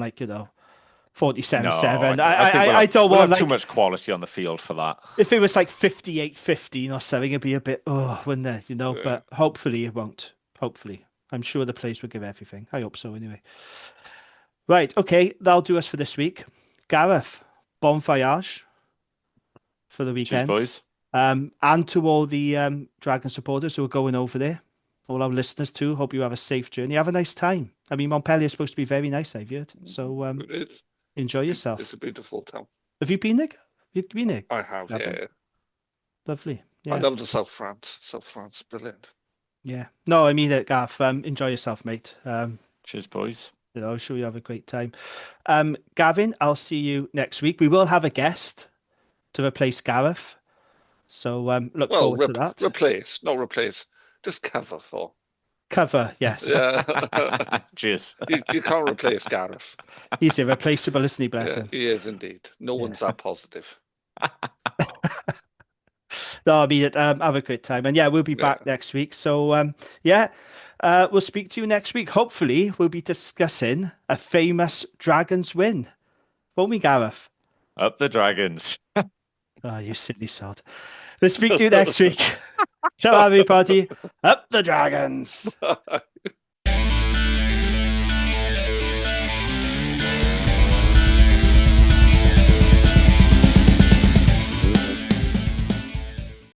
47-7. No, I think I don't we'll want have too much quality on the field for that. If it was like 58-15 or something, it'd be a bit, wouldn't it? Yeah. But hopefully it won't. Hopefully. I'm sure the players will give everything. I hope so anyway. Right, okay, that'll do us for this week. Gareth, bon voyage for the weekend. Cheers, boys. And to all the Dragon supporters who are going over there, all our listeners too, hope you have a safe journey. Have a nice time. I mean, Montpellier is supposed to be very nice, I've heard. So It is. Enjoy yourself. It's a beautiful town. Have you been there? You've been there? I have, yeah. Lovely. Yeah. I love the South France. South France, brilliant. Yeah. No, I mean it, Gareth. Enjoy yourself, mate. Cheers, boys. I'm sure you have a great time. Gavin, I'll see you next week. We will have a guest to replace Gareth. So look forward to that. Not replace. Just cover for. Cover, yes. Yeah. Cheers. You can't replace Gareth. He's irreplaceable, isn't he, bless him? He is indeed. No one's that positive. No, I mean, have a great time. And yeah, we'll be back next week. So we'll speak to you next week. Hopefully, we'll be discussing a famous Dragons win. Won't we, Gareth? Up the Dragons. Oh, you silly sod. We'll speak to you next week. Ciao, everybody. Up the Dragons.